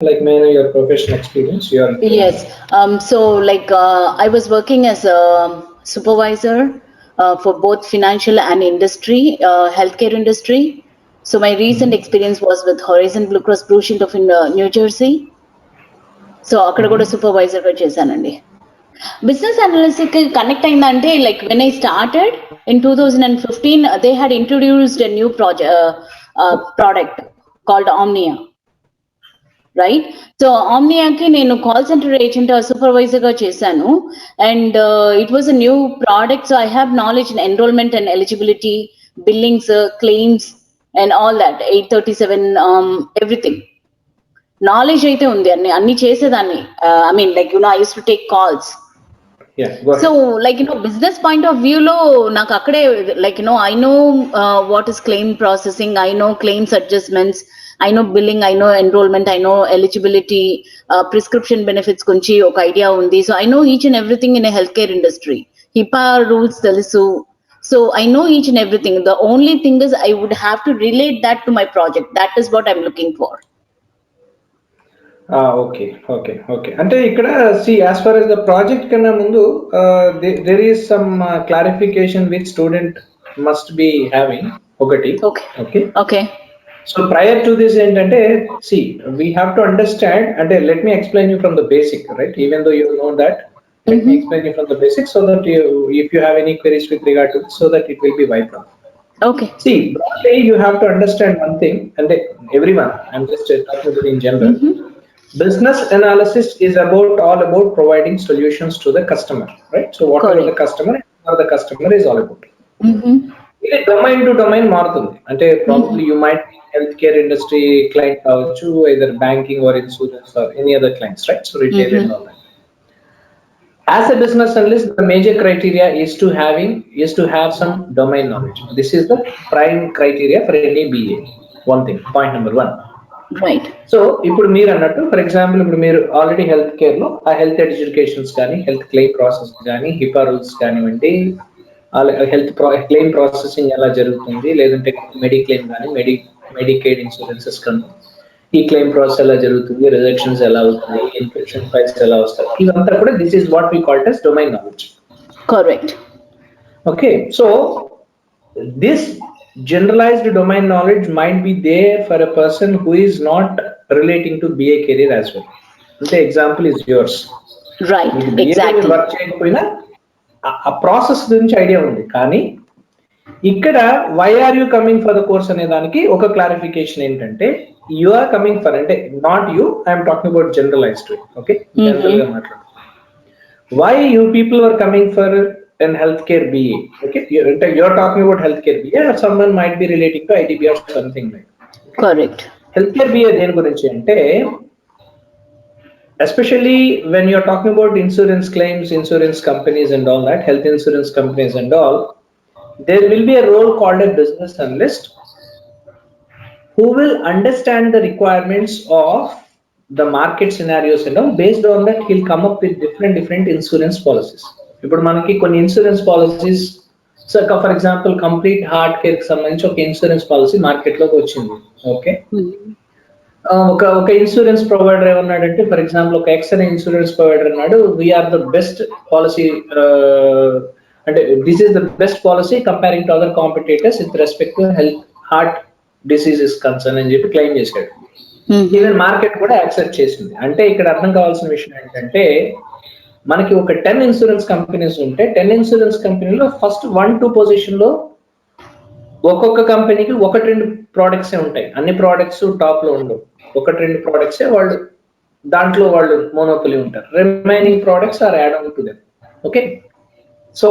Like, may I know your professional experience? Yes. I was working as a supervisor for both financial and industry, healthcare industry. So my recent experience was with Horizon Blue Cross Blue Shield of New Jersey. So అక్కడ కూడా supervisor గా చేశానండి. Business analyst కి connect అయిందంటే like when I started in 2015 they had introduced a new product called Omnia, right? So ఆమ్నియాకి నేను call centre agent supervisor గా చేశాను. And it was a new product. So I have knowledge in enrolment and eligibility, billings, claims and all that 837 everything knowledge అయితే ఉంది. అన్ని చేసేదాన్ని. I mean like I use to take calls. So like business point of view లో నాకు అక్కడే like I know what is claim processing, I know claims adjustments, I know billing, I know enrolment, I know eligibility, prescription benefits గురించి ఒక idea ఉంది. So I know each and everything in health care industry. HIPAA rules తెలుసు. So I know each and everything. The only thing is I would have to relate that to my project. That is what I'm looking for. Okay. అంటే ఇక్కడ see, as far as the project కన్నా ముందు there is some clarification which student must be having. Okay. So prior to this ఏంటంటే, see, we have to understand, అంటే let me explain you from the basic, right? Even though you know that, let me explain you from the basic so that if you have any queries with regard to this, so that it will be wiped out. Okay. See, broadly you have to understand one thing, and everyone, I'm just talking about in general. Business analysis is all about providing solutions to the customer, right? So whatever the customer is all about. ఇది domain to domain మారుతుంది. అంటే probably you might healthcare industry client కావచ్చు, either banking or insurance or any other clients, right? So retail and all that. As a business analyst, the major criteria is to have some domain knowledge. This is the prime criteria for any BA. One thing, point number one. Right. So ఇప్పుడు మీరు అన్నట్టు, for example ఇప్పుడు మీరు already health care లో ఆ health educations కానీ, health claim process కానీ, హిపా rules కానివ్వండి, హెల్త్ క్లెయిమ్ ప్రాసెసింగ్ ఎలా జరుగుతుంది, లేదంటే మెడిక్లెయిమ్ కానీ, మెడికేడ్ ఇన్సూరెన్సెస్ కానీ ఈ క్లెయిమ్ ప్రాసెస్ ఎలా జరుగుతుంది, రిజెక్షన్స్ ఎలా అవుతాయి, ఇన్ఫెక్షన్ ఫైల్స్ ఎలా వస్తాయి, ఇదంతా కూడా this is what we called as domain knowledge. Correct. Okay, so this generalized domain knowledge might be there for a person who is not relating to BA career as well. The example is yours. Right, exactly. Work చేయకపోయినా ఆ process గురించి idea ఉంది, కానీ ఇక్కడ why are you coming for the course అనే దానికి ఒక clarification ఏంటంటే, యు ఆర్ కమింగ్ ఫర్, అంటే not you, I'm talking about generalised. Okay, general గా మాట్లాడు. Why you people are coming for an healthcare BA? Okay, you're talking about healthcare BA, or someone might be relating to IDB or something like that. Correct. Healthcare BA దేని గురించి అంటే, especially when you're talking about insurance claims, insurance companies and all that, health insurance companies and all, there will be a role called a business analyst who will understand the requirements of the market scenarios and all. Based on that, he'll come up with different insurance policies. ఇప్పుడు మనకి కొన్ని insurance policies, so for example complete heart care కి సంబంధించి ఒక insurance policy market లోకి వచ్చింది. Okay, ఒక insurance provider ఏమన్నాడంటే, ఫర్ ఎగ్జాంపుల్ ఒక ఎక్స్రే ఇన్సూరెన్స్ ప్రొవైడర్ అన్నాడు, వీఆర్ ద బెస్ట్ పాలసీ, అంటే this is the best policy comparing to other competitors with respect to health heart diseases concern అని చెప్పి claim చేశాడు. ఈవెన్ మార్కెట్ కూడా accept చేసింది. అంటే ఇక్కడ అర్థం కావాల్సిన విషయం ఏంటంటే, మనకి ఒక 10 ఇన్సూరెన్స్ కంపెనీస్ ఉంటే 10 ఇన్సూరెన్స్ కంపెనీలో ఫస్ట్ 1-2 పొజిషన్ లో ఒక్కొక్క కంపెనీకి 1-2 ప్రోడక్ట్స్ ఉంటాయి. అన్ని ప్రోడక్ట్స్ టాప్ లో ఉండవు, 1-2 ప్రోడక్ట్స్ వాళ్ళు దాంట్లో వాళ్ళు మోనోపొలీ ఉంటారు. Remaining products are add on to them. Okay, so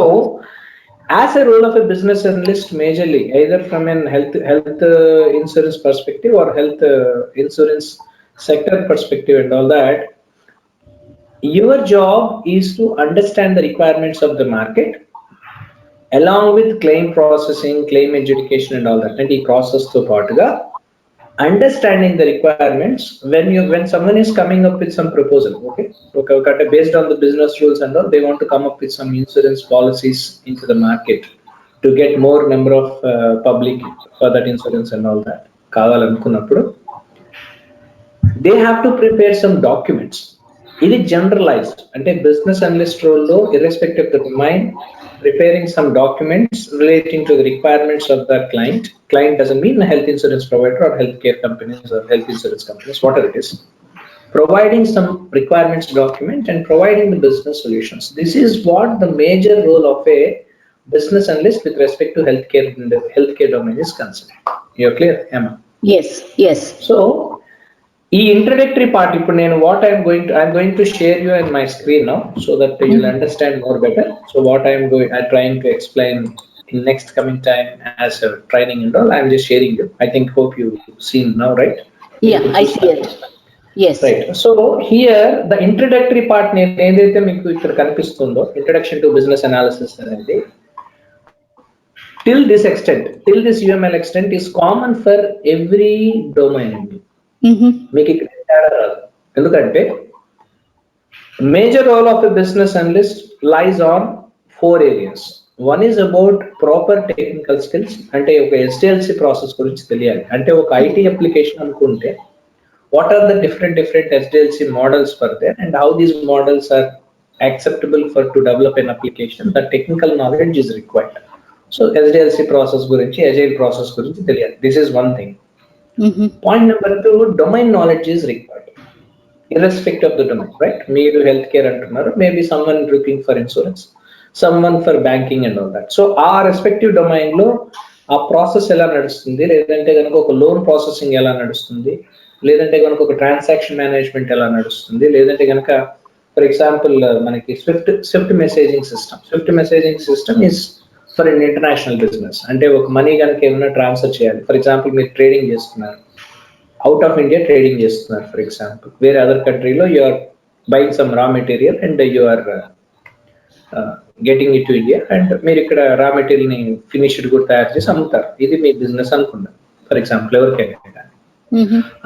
as a role of a business analyst, majorly either from an health insurance perspective or health insurance sector perspective and all that, your job is to understand the requirements of the market along with claim processing, claim adjudication and all that. And the process to paatuga understanding the requirements when someone is coming up with some proposal. Okay, based on the business rules and all, they want to come up with some insurance policies into the market to get more number of public for that insurance and all that. Kavalanunappudu they have to prepare some documents. It is generalized and a business analyst role irrespective of the domain, preparing some documents relating to the requirements of the client doesn't mean a health insurance provider or healthcare companies or health insurance companies, whatever it is, providing some requirements document and providing the business solutions. This is what the major role of a business analyst with respect to healthcare in the healthcare domain is concerned. You're clear, Emma? Yes, yes. So ఈ introductory part ఇప్పుడు నేను what I'm going to share you and my screen now so that you will understand more better. So what I'm trying to explain in next coming time as a training and all, I'm just sharing you. I think hope you seen now, right? Yeah, I see it. Yes. Right. So here the introductory part నేను ఏదైతే మీకు ఇక్కడ కనిపిస్తుందో introduction to business analysis అనేది till this UML extent is common for every domain. మీకు ఇక్కడ తేడా రాదు. ఎందుకంటే major role of a business analyst lies on 4 areas. One is about proper technical skills. అంటే ఒక SDLC ప్రాసెస్ గురించి తెలియాలి. అంటే ఒక IT అప్లికేషన్ అనుకుంటే what are the different SDLC models for there and how these models are acceptable for to develop an application. The technical knowledge is required. So SDLC process gurinchi, agile process gurinchi teliyali. This is one thing. Point number 2, domain knowledge is required irrespective of the domain, right? Meeru healthcare antunnaru, maybe someone looking for insurance, someone for banking and all that. So our respective domain lo ఆ process ఎలా నడుస్తుంది, లేదంటే కనుక ఒక loan processing ఎలా నడుస్తుంది, లేదంటే కనుక ఒక ట్రాన్సాక్షన్ మేనేజ్మెంట్ ఎలా నడుస్తుంది, లేదంటే కనుక ఫర్ ఎగ్జాంపుల్ మనకి SWIFT messaging system is for in international business. అంటే ఒక మనీ కనుక ఏమైనా ట్రాన్స్ఫర్ చేయాలి, ఫర్ ఎగ్జాంపుల్ మీరు ట్రేడింగ్ చేస్తున్నారు, అవుట్ ఆఫ్ ఇండియా ట్రేడింగ్ చేస్తున్నారు, ఫర్ ఎగ్జాంపుల్ వేరే అదర్ కంట్రీలో you are buying some raw material and you are getting it to India and మీరు ఇక్కడ రా మెటీరియల్ ని ఫినిష్డ్ కూడా తయారు చేసి అమ్ముతారు. ఇది మీ బిజినెస్ అనుకున్నారు ఫర్ ఎగ్జాంపుల్ ఎవరికైనా.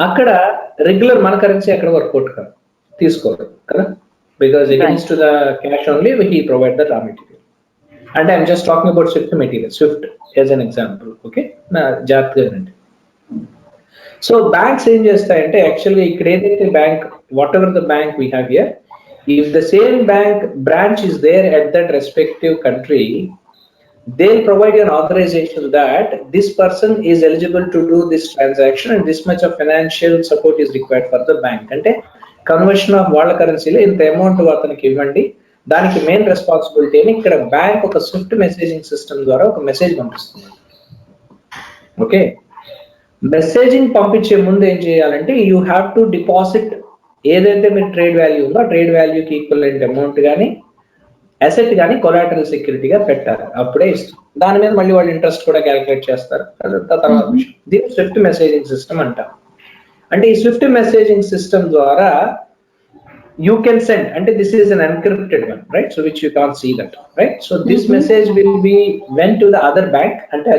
అక్కడ రెగ్యులర్ మన కరెన్సీ అక్కడ వర్కౌట్ కాదు, తీసుకోరు కదా, because against to the cash only he provide the raw material. అంటే I'm just talking about swift material, swift as an example. Okay, నా జాగ్రత్తగా అండి. సో బ్యాంక్స్ ఏం చేస్తాయంటే యాక్చువల్గా ఇక్కడ ఏదైతే bank, what ever the bank we have here, if the same bank branch is there at that respective country, they'll provide an authorization that this person is eligible to do this transaction and this much of financial support is required for the bank. అంటే conversion of వాళ్ళ కరెన్సీలో ఇంత amount అతనికి ఇవ్వండి, దానికి main responsibility అని ఇక్కడ bank ఒక స్విఫ్ట్ మెసేజింగ్ సిస్టమ్ ద్వారా ఒక మెసేజ్ పంపిస్తుంది. ఓకే, మెసేజింగ్ పంపించే ముందు ఏం చేయాలంటే యూ హ్యావ్ టు డిపాజిట్ ఏదైతే మీరు ట్రేడ్ వాల్యూ ఉందో ఆ ట్రేడ్ వాల్యూకి ఈక్వలెంట్ అమౌంట్ కానీ అసెట్ కానీ కొలాటరల్ సెక్యూరిటీగా పెట్టాలి, అప్పుడే ఇస్తాం. దాని మీద మళ్ళీ వాళ్ళు ఇంట్రెస్ట్ కూడా క్యాలిక్యులేట్ చేస్తారు, అదంతా తర్వాత విషయం. దీన్ని స్విఫ్ట్ మెసేజింగ్ సిస్టమ్ అంటాం. అంటే ఈ స్విఫ్ట్ మెసేజింగ్ సిస్టమ్ ద్వారా you can send, and this is an encrypted one, right? So which you can't see that, right? So this message will be went to the other bank, అంటే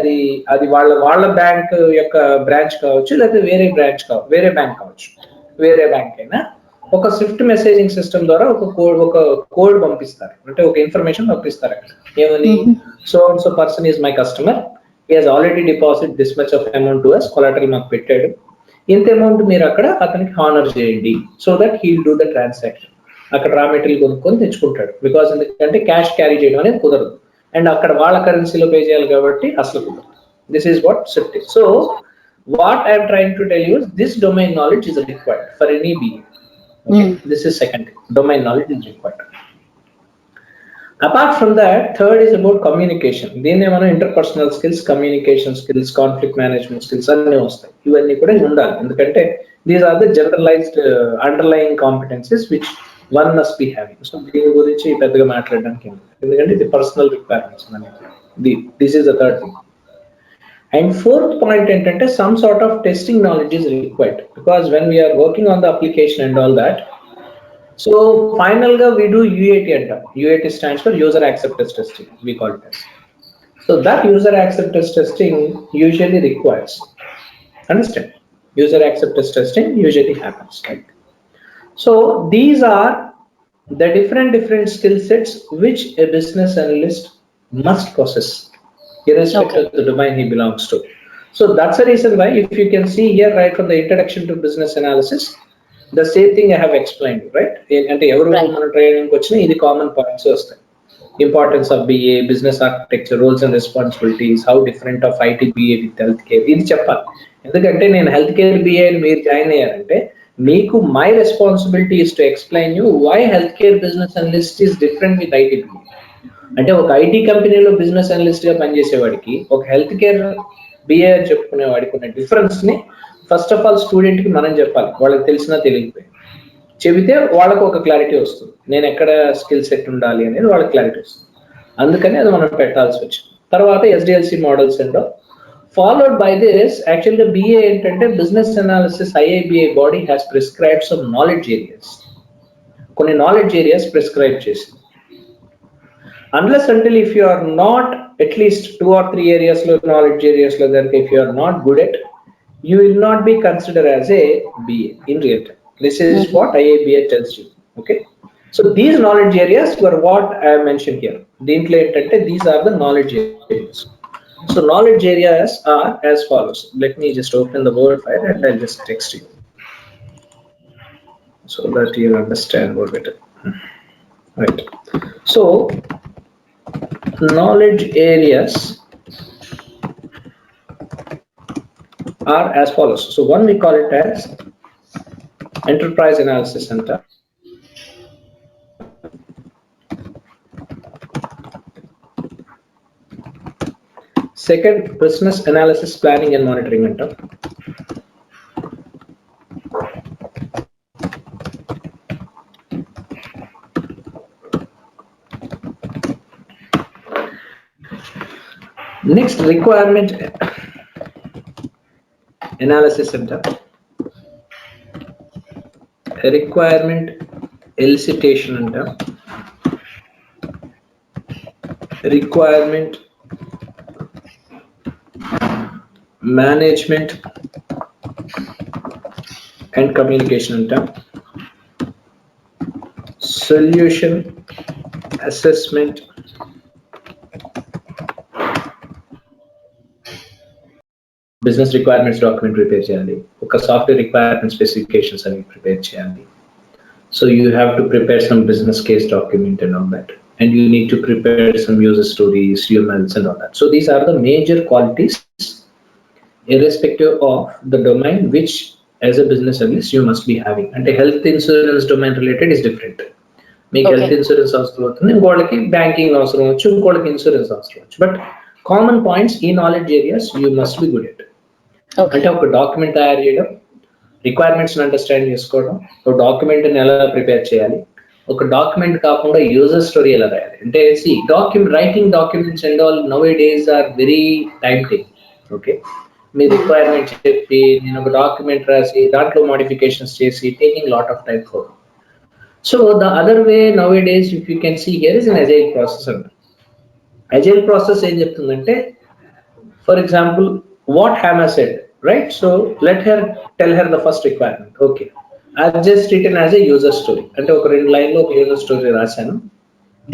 అది వాళ్ళ bank యొక్క branch కావచ్చు, లేదా వేరే branch కావచ్చు, వేరే బ్యాంక్ కావచ్చు, వేరే బ్యాంక్ అయినా ఒక స్విఫ్ట్ మెసేజింగ్ సిస్టమ్ ద్వారా ఒక కోడ్ పంపిస్తారు, అంటే ఒక ఇన్ఫర్మేషన్ పంపిస్తారు అక్కడ ఏమని, so and so person is my customer, he has already deposit this much of amount to us, collateral మాకు పెట్టాడు, ఇంత అమౌంట్ మీరు అక్కడ అతనికి హానర్ చేయండి, so that he'll do the transaction. అక్కడ రా మెటీరియల్ కొనుక్కొని తెచ్చుకుంటాడు, బికాస్ ఎందుకంటే క్యాష్ క్యారీ చేయడం అనేది కుదరదు, అండ్ అక్కడ వాళ్ళ కరెన్సీలో పే చేయాలి కాబట్టి అసలు కుదరదు. This is what Swift is. So what I'm trying to tell you, this domain knowledge is required for any BA. Okay, this is second thing, domain knowledge is required. Apart from that, third is about communication. దీన్ని మనం interpersonal skills, communication skills, conflict management skills అన్నీ వస్తాయి. ఇవన్నీ కూడా ఉండాలి, ఎందుకంటే these are the generalised underlying competencies which one must be having. So దీని గురించి పెద్దగా మాట్లాడడానికి ఎందుకంటే ఇది పర్సనల్ రిక్వైర్మెంట్స్ అనేది. This is the third thing. And fourth point ఏంటంటే some sort of testing knowledge is required, because when we are working on the application and all that, so final ga we do UAT anta. UAT stands for user acceptance testing, we call it as. So that user acceptance testing usually requires, understand, user acceptance testing usually happens, right? So these are the different skill sets which a business analyst must possess irrespective of the domain he belongs to. So that's the reason why, if you can see here right from the introduction to business analysis, The same thing I have explained, right? అంటే ఎవరు మన training వచ్చినా ఇది common points వస్తాయి. Importance of BA, business architecture, roles and responsibilities, how different of IT BA with healthcare. ఇది చెప్పాలి. ఎందుకంటే నేను హెల్త్ కేర్ BA అని మీరు జాయిన్ అయ్యారంటే మీకు my responsibility is to explain you why health care business analyst is different with IT BA. అంటే ఒక ఐటీ కంపెనీలో బిజినెస్ అనలిస్ట్ గా పనిచేసేవాడికి ఒక హెల్త్ కేర్ BA అని చెప్పుకునే వాడికి ఉన్న డిఫరెన్స్ ని ఫస్ట్ ఆఫ్ ఆల్ స్టూడెంట్ కి మనం చెప్పాలి, వాళ్ళకి తెలిసినా తెలియకపోయి చెబితే వాళ్ళకు ఒక క్లారిటీ వస్తుంది, నేను ఎక్కడ స్కిల్ సెట్ ఉండాలి అనేది వాళ్ళకి క్లారిటీ వస్తుంది. అందుకని అది మనం పెట్టాల్సి వచ్చింది. తర్వాత SDLC models and followed by this యాక్చువల్గా BA ఏంటంటే business analysis IIBA body has prescribe some knowledge areas, కొన్ని నాలెడ్జ్ ఏరియాస్ ప్రిస్క్రైబ్ చేసింది. Unless until if you are not at least 2 or 3 areas lo knowledge areas lo then if you are not good at, you will not be considered as a BA in real time. This is what IABA tells you. Okay, so these knowledge areas were what I have mentioned here. Deentlo entante these are the knowledge areas. So knowledge areas are as follows. Let me just open the word file and I'll just text you so that you understand more better. Right, so knowledge areas are as follows. So one we call it as enterprise analysis center. Second, business analysis planning and monitoring center. Next, requirement analysis center, requirement elicitation center, requirement management and communication center, solution assessment business requirements document prepare cheyali, oka software requirement specifications ani prepare cheyali. So you have to prepare some business case document and all that, and you need to prepare some user stories, UMLs and all that. So these are the major qualities irrespective of the domain which as a business analyst you must be having. And the health insurance domain related is different. Make health insurance అవసరం అవుతుంది, ఇంకోళ్ళకి banking అవసరం వచ్చు, ఇంకోళ్ళకి insurance అవసరం వచ్చు. But common points ఈ knowledge areas you must be good at. అంటే ఒక document తయారు చేయడం, రిక్వైర్మెంట్స్ అండర్స్టాండ్ చేసుకోవడం, ఒక డాక్యుమెంట్ని ఎలా ప్రిపేర్ చేయాలి, ఒక డాక్యుమెంట్ కాకుండా యూజర్ స్టోరీ ఎలా రాయాలి. అంటే writing documents and all nowadays are very time taking. Okay, మీ రిక్వైర్మెంట్ చెప్పి నేను ఒక డాక్యుమెంట్ రాసి దాంట్లో మోడిఫికేషన్స్ చేసి taking lot of time for. So the other way nowadays if you can see here is an agile process అంట. Agile process ఏం చెప్తుందంటే, for example what Hannah said, right? So let her tell her the first requirement. Okay, I've just written as a user story. అంటే ఒక 2 లైన్లో ఒక user story రాశాను,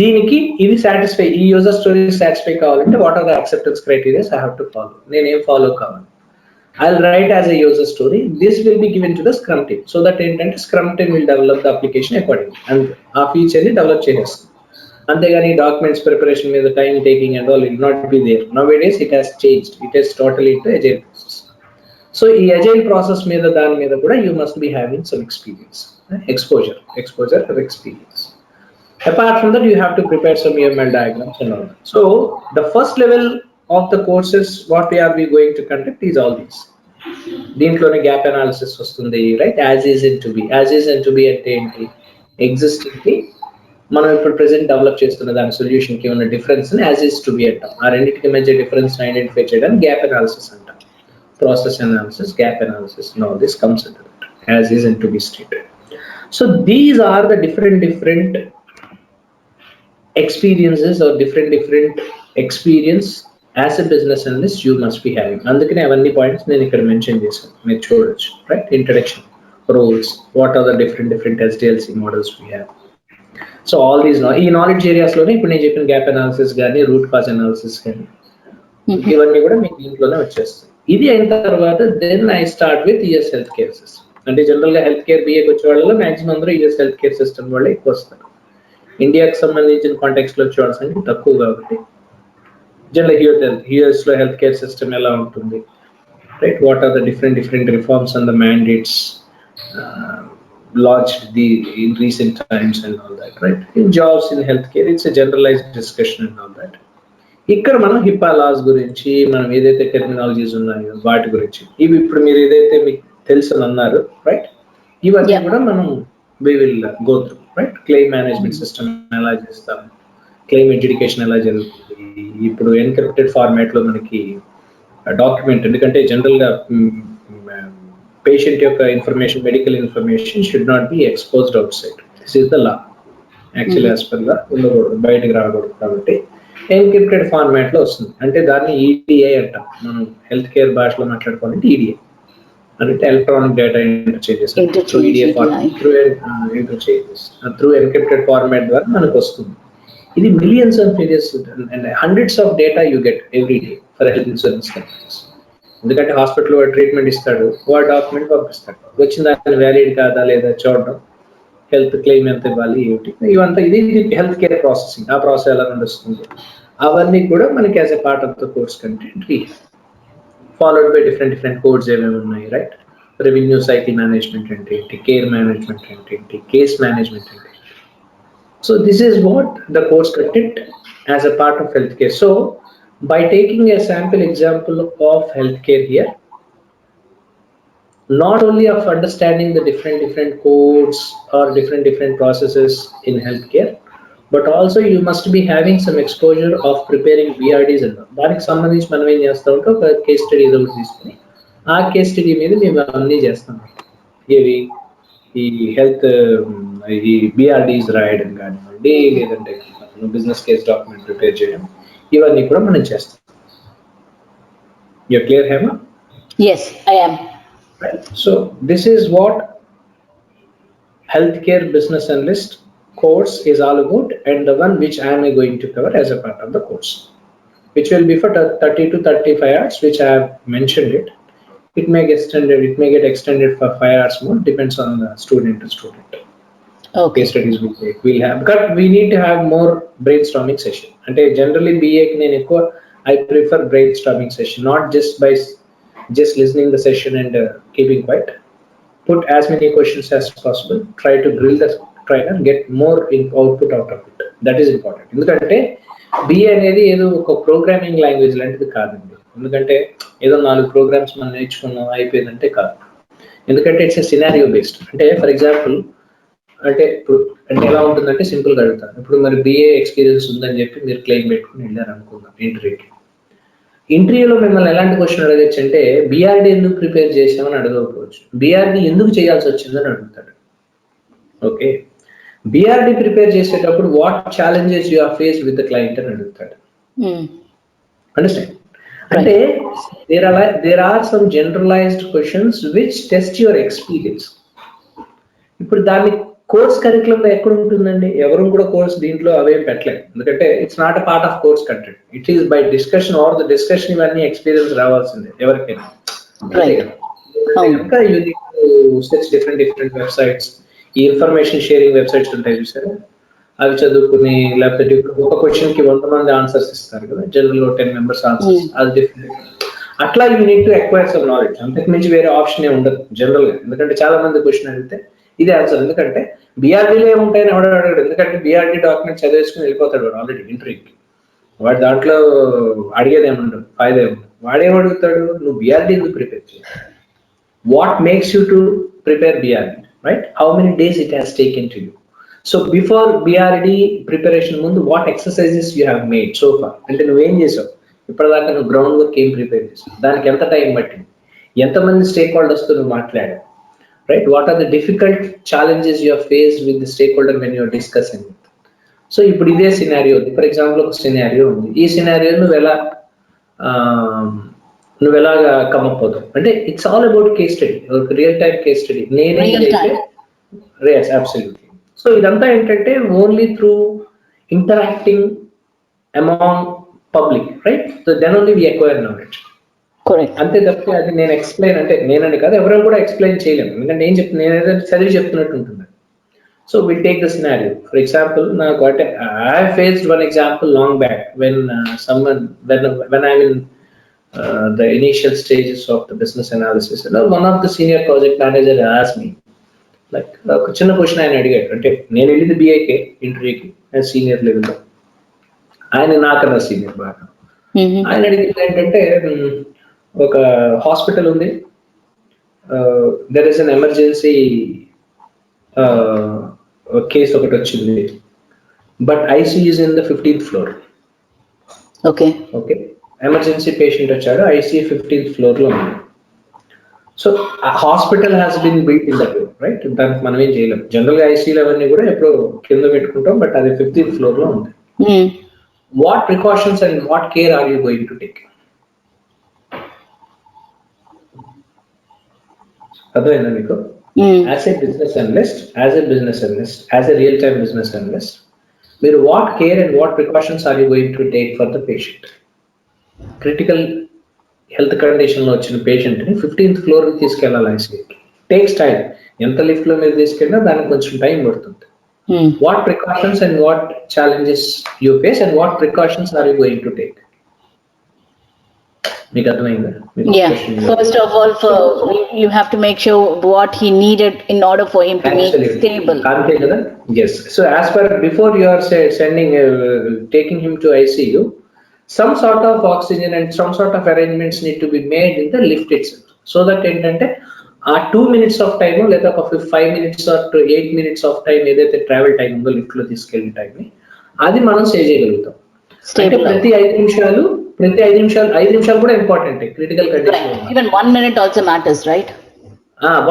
దీనికి ఇది సాటిస్ఫై, ఈ యూజర్ స్టోరీ సాటిస్ఫై కావాలంటే what are the acceptance criterias I have to follow, నేనేం ఫాలో కావాలి. I'll write as a user story. This will be given to the Scrum team. So that ఏంటంటే Scrum team will develop the application accordingly and ఆ ఫీచర్ని develop చేసేస్తుంది. అంతేగాని documents preparation మీద time taking and all will not be there. Nowadays it has changed, it has totally into agile process. So ఈ agile process మీద దాని మీద కూడా you must be having some experience, exposure or experience. Apart from that, you have to prepare some UML diagrams and all that. So the first level of the courses what we are going to conduct is all these. దీంట్లోనే gap analysis వస్తుంది, right? As is and to be. As is and to be అంటే ఏంటి? Existing కి మనం ఇప్పుడు present develop చేస్తున్న దాని solution కి ఉన్న డిఫరెన్స్ ని యాజ్ ఈజ్ టు బి అంటాం. ఆ రెండింటికి మధ్య డిఫరెన్స్ ఐడెంటిఫై చేయడానికి గ్యాప్ అనాలిసిస్ అంటాం. Process analysis, gap analysis, and all this comes into it, as is and to be stated. So these are the different experiences or different experience as a business analyst you must be having. Andukane avanni points nenu ikkada mention chesanu, meer chudochu, right? Introduction, roles, what are the different SDLC models we have. So all these knowledge areas lone ippudu nenu cheppina gap analysis gaani, root cause analysis gaani, ఇవన్నీ కూడా మీకు దీంట్లోనే వచ్చేస్తాయి. ఇది అయిన తర్వాత then I start with US health cases. అంటే జనరల్గా హెల్త్ కేర్ బీఏకి వచ్చే వాళ్ళలో మాక్సిమం అందరూ యూఎస్ హెల్త్ కేర్ సిస్టమ్ వాళ్ళే ఎక్కువ వస్తారు. ఇండియాకి సంబంధించిన కాంటెక్స్లో వచ్చే వాళ్ళ సంఖ్య తక్కువ కాబట్టి జనరల్ యూఎస్లో హెల్త్ కేర్ సిస్టమ్ ఎలా ఉంటుంది, right? What are the different reforms and the mandates launched in recent times and all that, right? In jobs in healthcare, it's a generalized discussion and all that. ఇక్కడ మనం HIPAA loss గురించి, మనం ఏదైతే terminologies ఉన్నాయో వాటి గురించి, ఇవి ఇప్పుడు మీరు ఏదైతే మీకు తెలుసు అని అన్నారు, రైట్? ఇవన్నీ కూడా మనం we will go through, right? Claim management system ఎలా చేస్తాం, క్లెయిమ్ ఎడ్యుకేషన్ ఎలా జరుగుతుంది, ఇప్పుడు ఎన్క్రిప్టెడ్ ఫార్మాట్ లో మనకి డాక్యుమెంట్, ఎందుకంటే జనరల్గా పేషెంట్ యొక్క information, medical information should not be exposed out side. This is the law actually, as per law ఉండకూడదు, బయటకు రాకూడదు. కాబట్టి ఎన్క్రిప్టెడ్ ఫార్మాట్ లో వస్తుంది. అంటే దాన్ని ఈడిఐ అంటాం మనం, హెల్త్ కేర్ భాషలో మాట్లాడుకోవాలంటే ఈడిఐ అంటే electronic data interchanges, through EDI format, through encrypted format ద్వారా మనకు వస్తుంది. ఇది millions of pages and hundreds of data you get every day for health insurance companies. ఎందుకంటే హాస్పిటల్ వాడు ట్రీట్మెంట్ ఇస్తాడు, వాడు డాక్యుమెంట్ పంపిస్తాడు, వచ్చిన దాని వ్యాలిడ్ కాదా లేదా చూడడం, హెల్త్ క్లెయిమ్ ఎంత ఇవ్వాలి ఏమిటి, ఇవంతా ఇది హెల్త్ కేర్ ప్రాసెసింగ్. ఆ ప్రాసెస్ ఎలా నడుస్తుంది, అవన్నీ కూడా మనకి as a part of the course content followed by different codes ఏమేమి ఉన్నాయి, రైట్? రెవెన్యూ సైకిల్ మేనేజ్మెంట్ అంటే ఏంటి, కేర్ మేనేజ్మెంట్ అంటే ఏంటి, కేస్ మేనేజ్మెంట్ అంటే ఏంటి. So this is what the course content as a part of healthcare. So by taking a sample example of healthcare here, not only of understanding the different codes or different processes in healthcare, but also you must be having some exposure of preparing BRDs and దానికి సంబంధించి మనం ఏం చేస్తూ ఉంటాం, ఒక case study ఏదో ఒకటి తీసుకుని ఆ కేస్ స్టడీ మీద మేము అన్నీ చేస్తాం. ఇవి ఈ హెల్త్ ఈ బిఆర్డీస్ రాయడం కానివ్వండి, లేదంటే బిజినెస్ కేస్ డాక్యుమెంట్ ప్రిపేర్ చేయడం, ఇవన్నీ కూడా మనం చేస్తాం. You're clear, Hema? Yes, I am. Right. So this is what healthcare business analyst course is all about, and the one which I am going to cover as a part of the course, which will be for 30 to 35 hours, which I have mentioned it. It may get extended for 5 hours more, depends on the student to student. Okay. Case studies we'll have, but we need to have more brainstorming session. And generally BA I prefer brainstorming session, not just by just listening the session and keeping quiet. Put as many questions as possible, try to grill the trainer, get more output out of it. That is important. ఎందుకంటే BA అనేది ఏదో ఒక programming language లాంటిది కాదండి. ఎందుకంటే ఏదో 4 programmes మనం నేర్చుకున్నాం అయిపోయిందంటే కాదు. ఎందుకంటే ఇట్స్ ఎ సినారియో బేస్డ్. అంటే ఫర్ ఎగ్జాంపుల్ అంటే ఎలా ఉంటుందంటే సింపుల్గా అడుగుతాను. ఇప్పుడు మరి బిఏ ఎక్స్పీరియన్స్ ఉందని చెప్పి మీరు క్లెయిమ్ పెట్టుకుని వెళ్ళారు అనుకుందాం ఇంటర్వ్యూకి. ఇంటర్వ్యూలో మిమ్మల్ని ఎలాంటి క్వశ్చన్ అడగచ్చు అంటే, బీఆర్డీ ఎందుకు ప్రిపేర్ చేసామని అడగకపోవచ్చు, బీఆర్డీ ఎందుకు చేయాల్సి వచ్చిందని అడుగుతాడు. ఓకే, బీఆర్డీ ప్రిపేర్ చేసేటప్పుడు what challenges you are face with the client అని అడుగుతాడు. అండర్స్టాండ్? అంటే there are some generalised questions which test your experience. ఇప్పుడు దాన్ని కోర్స్ కరికులంలో ఎక్కడ ఉంటుందండి? ఎవరు కూడా కోర్స్ దీంట్లో అవేం పెట్టలేదు, ఎందుకంటే it's not a part of course content. It is by discussion or the discussion ఇవన్నీ ఎక్స్పీరియన్స్ రావాల్సిందే ఎవరికైనా. కనుక you need to search different websites. ఈ ఇన్ఫర్మేషన్ షేరింగ్ వెబ్సైట్స్ ఉంటాయి చూసారా, అవి చదువుకుని, లేకపోతే ఒక క్వశ్చన్ కి 100 మంది ఆన్సర్స్ ఇస్తారు కదా, జనరల్ 10 మెంబర్స్ ఆన్సర్స్, అది డిఫరెంట్. అట్లా you need to acquire some knowledge. అంతకు మించి వేరే ఆప్షన్ ఏ ఉండదు జనరల్ గా. ఎందుకంటే చాలా మంది క్వశ్చన్ అడిగితే ఇదే ఆన్సర్, ఎందుకంటే బీఆర్డీలో ఏముంటాయని ఎవడో అడగడు. ఎందుకంటే బీఆర్డీ డాక్యుమెంట్ చదివేసుకుని వెళ్ళిపోతాడు వాడు ఆల్రెడీ ఇంటర్వ్యూకి. వాడు దాంట్లో అడిగేది ఏముండదు, ఫాయిదా ఏముండదు. వాడేం అడుగుతాడు, నువ్వు బీఆర్డీ ఎందుకు ప్రిపేర్ చేయాలి, what makes you to prepare BRD, right? How many days it has taken to you. So before BRD preparation ముందు what exercises you have made so far. అంటే నువ్వేం చేసావు ఇప్పటిదాకా, నువ్వు గ్రౌండ్ వర్క్ ఏం ప్రిపేర్ చేసావు, దానికి ఎంత టైం పట్టింది, ఎంతమంది స్టేక్ హోల్డర్స్తో నువ్వు మాట్లాడావు, right? What are the difficult challenges you have faced with the stakeholder when you are discussing it? So ఇప్పుడు ఇదే సినారియో ఉంది. ఫర్ ఎగ్జాంపుల్ ఒక సినారియో ఉంది, ఈ సినారియో నువ్వు ఎలాగా కమప్ అవుతావు అంటే it's all about case study, ఒక రియల్ టైమ్ కేస్ స్టడీ. నేనైతే రియస్ అబ్సల్యూట్లీ. సో ఇదంతా ఏంటంటే only through interacting among public, right? So then only we acquire knowledge. Correct. అంతే తప్పితే అది నేను ఎక్స్ప్లెయిన్ అంటే నేనని కాదు, ఎవరైనా కూడా ఎక్స్ప్లెయిన్ చేయలేము, ఎందుకంటే ఏం చెప్తున్నా నేను ఏదైనా చదివి చెప్తున్నట్టు ఉంటుంది. So will take the scenario for example. నాకు అంటే I faced one example long back when someone when I'm in the initial stages of the business analysis, one of the senior project manager asked me like ఒక చిన్న question ఆయన అడిగాడు. అంటే నేను వెళ్ళింది బిఐకే ఇంటర్వ్యూకి సీనియర్ లెవెల్లో, ఆయన నాకన్నా సీనియర్ బాగా. ఆయన అడిగింది ఏంటంటే, ఒక హాస్పిటల్ ఉంది, there is an emergency case ఒకటి వచ్చింది, but IC is in the 15th floor. Okay okay, emergency patient వచ్చాడు, ఐసీ 15th ఫ్లోర్ లో ఉంది. So hospital has been built in that way, right? దానికి మనం ఏం చేయలేం. జనరల్ గా ఐసీలు అవన్నీ కూడా ఎప్పుడో కింద పెట్టుకుంటాం, బట్ అది 15th ఫ్లోర్ లో ఉంది. What precautions and what care are you going to take? అర్థమైందా మీకు? As a business analyst, as a real-time business analyst, మీరు what care and what precautions are you going to take for the patient? Critical health condition లో వచ్చిన patient ని 15th floor కి తీసుకెళ్లాలి ఐసీయూకి. Takes time. ఎంత లిఫ్ట్ లో మీరు తీసుకెళ్ళినా దానికి కొంచెం టైం పడుతుంది. What precautions and what challenges you face and what precautions are you going to take? మీకు అర్థమైందా? Yeah. First of all, you have to make sure what he needed in order for him to be stable. అంతే కదా? Yes. So as per before you are sending, taking him to ICU, some sort of oxygen and some sort of arrangements need to be made in the lift itself. So that ఏంటంటే ఆ 2 minutes of time లేదా ఒక 5 minutes or 8 minutes of time ఏదైతే travel time ఉందో lift లో తీసుకెళ్ళిన time ని, అది మనం సేవ్ చేయగలుగుతాం. అంటే ప్రతి 5 నిమిషాలు కూడా important critical condition. Even 1 minute also matters, right?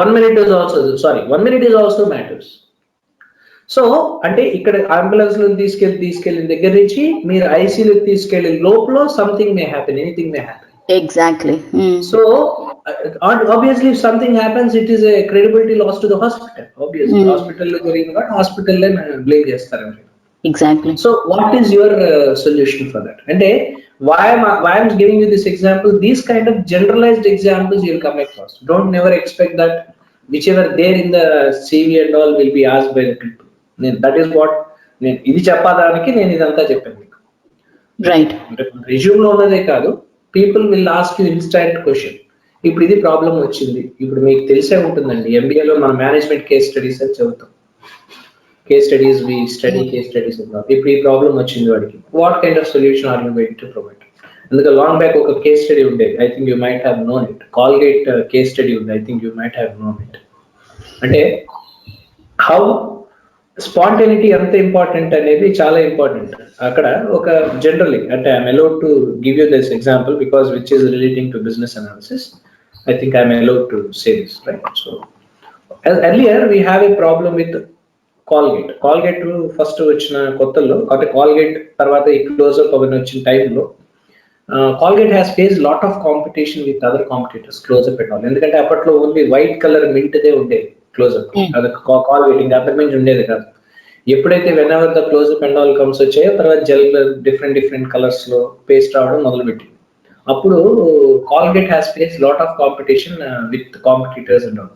1 minute is also, sorry, 1 minute is also matters. So అంటే ఇక్కడ అంబులెన్స్ లో తీసుకెళ్ళిన దగ్గర నుంచి మీరు ఐసీయూకి తీసుకెళ్లే లోపల something may happen, anything may happen. Exactly. So obviously if something happens, it is a credibility loss to the hospital. Obviously hospital lo జరిగింది కాబట్టి హాస్పిటల్ లే బ్లేమ్ చేస్తారు. Exactly. So what is your solution for that? అంటే why I'm giving you this example, these kind of generalized examples you'll come across. Don't never expect that whichever there in the CV and all will be asked by the people. That is what నేను ఇది చెప్పడానికి నేను ఇదంతా చెప్పాను మీకు. Right. Resume లో ఉన్నదే కాదు, people will ask you instant question. ఇప్పుడు ఇది ప్రాబ్లం వచ్చింది, ఇప్పుడు మీకు తెలిసే ఉంటుందండి, ఎంబీఏలో మన మేనేజ్మెంట్ కేస్ స్టడీస్ అని చదువుతాం. Case studies, we study case studies. ఇప్పుడు ఈ ప్రాబ్లం వచ్చింది వాడికి, what kind of solution are you going to provide? అందుకే లాంగ్ బ్యాక్ ఒక కేస్ స్టడీ ఉండేది, I think you might have known it. Colgate case study ఉంది, I think you might have known it. అంటే how spontaneity ఎంత important అనేది చాలా important. అక్కడ ఒక జనరల్లీ అంటే I'm allowed to give you this example because which is relating to business analysis. I think I'm allowed to say this, right? So earlier we have a problem with Colgate first వచ్చిన కొత్తల్లో, అంటే Colgate తర్వాత ఈ closeup అవన్నీ వచ్చిన టైంలో Colgate has faced lot of competition with other competitors, close-up and all. ఎందుకంటే అప్పట్లో ఓన్లీ వైట్ కలర్ మింట్దే ఉండేది క్లోజప్, అది Colgate ఇంకా అంతకుమించి ఉండేది కాదు. ఎప్పుడైతే whenever the Closeup and all comes వచ్చాయో తర్వాత జెల్ డిఫరెంట్ కలర్స్ లో పేస్ట్ రావడం మొదలుపెట్టింది. అప్పుడు Colgate has faced lot of competition with competitors and all.